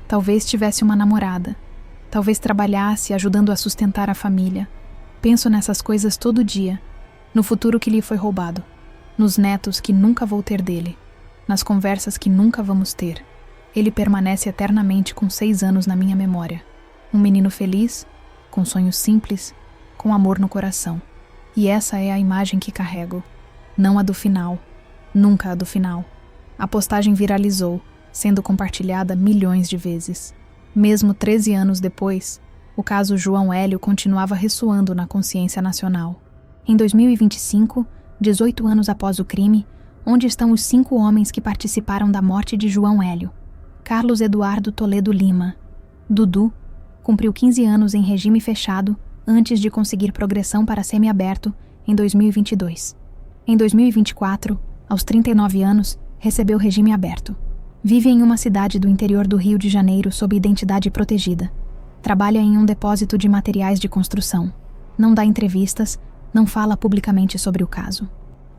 Talvez tivesse uma namorada. Talvez trabalhasse ajudando a sustentar a família. Penso nessas coisas todo dia. No futuro que lhe foi roubado. Nos netos que nunca vou ter dele. Nas conversas que nunca vamos ter. Ele permanece eternamente com 6 anos na minha memória. Um menino feliz, com sonhos simples, com amor no coração. E essa é a imagem que carrego. Não a do final. Nunca a do final. A postagem viralizou, sendo compartilhada milhões de vezes. Mesmo 13 anos depois, o caso João Hélio continuava ressoando na consciência nacional. Em 2025, 18 anos após o crime, onde estão os 5 homens que participaram da morte de João Hélio? Carlos Eduardo Toledo Lima. Dudu cumpriu 15 anos em regime fechado antes de conseguir progressão para semiaberto em 2022. Em 2024, aos 39 anos, recebeu regime aberto. Vive em uma cidade do interior do Rio de Janeiro sob identidade protegida. Trabalha em um depósito de materiais de construção. Não dá entrevistas, não fala publicamente sobre o caso.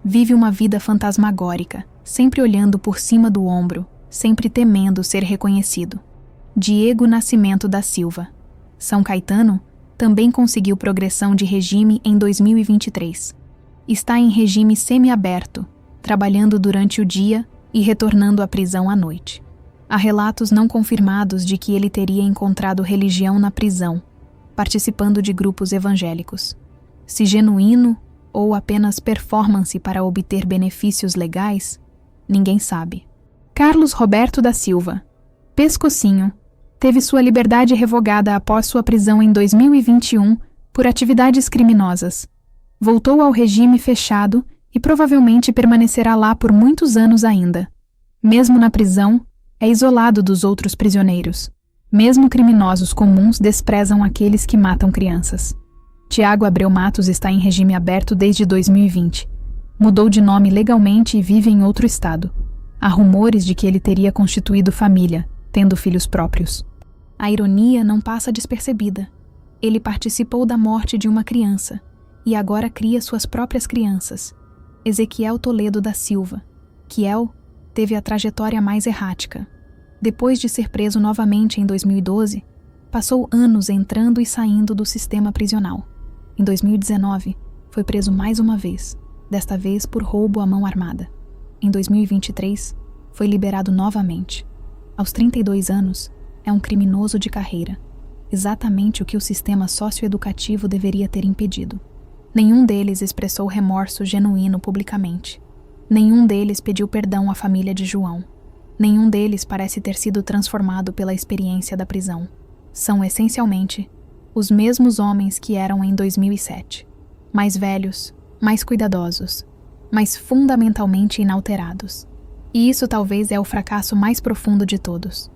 Vive uma vida fantasmagórica, sempre olhando por cima do ombro, sempre temendo ser reconhecido. Diego Nascimento da Silva. São Caetano também conseguiu progressão de regime em 2023. Está em regime semiaberto, trabalhando durante o dia e retornando à prisão à noite. Há relatos não confirmados de que ele teria encontrado religião na prisão, participando de grupos evangélicos. Se genuíno ou apenas performance para obter benefícios legais, ninguém sabe. Carlos Roberto da Silva, Pescocinho, teve sua liberdade revogada após sua prisão em 2021 por atividades criminosas. Voltou ao regime fechado e provavelmente permanecerá lá por muitos anos ainda. Mesmo na prisão, é isolado dos outros prisioneiros. Mesmo criminosos comuns desprezam aqueles que matam crianças. Tiago Abreu Matos está em regime aberto desde 2020. Mudou de nome legalmente e vive em outro estado. Há rumores de que ele teria constituído família, tendo filhos próprios. A ironia não passa despercebida. Ele participou da morte de uma criança e agora cria suas próprias crianças. Ezequiel Toledo da Silva. Kiel teve a trajetória mais errática. Depois de ser preso novamente em 2012, passou anos entrando e saindo do sistema prisional. Em 2019, foi preso mais uma vez, desta vez por roubo à mão armada. Em 2023, foi liberado novamente. Aos 32 anos, é um criminoso de carreira, exatamente o que o sistema socioeducativo deveria ter impedido. Nenhum deles expressou remorso genuíno publicamente. Nenhum deles pediu perdão à família de João. Nenhum deles parece ter sido transformado pela experiência da prisão. São, essencialmente, os mesmos homens que eram em 2007. Mais velhos, mais cuidadosos, mas fundamentalmente inalterados. E isso talvez é o fracasso mais profundo de todos.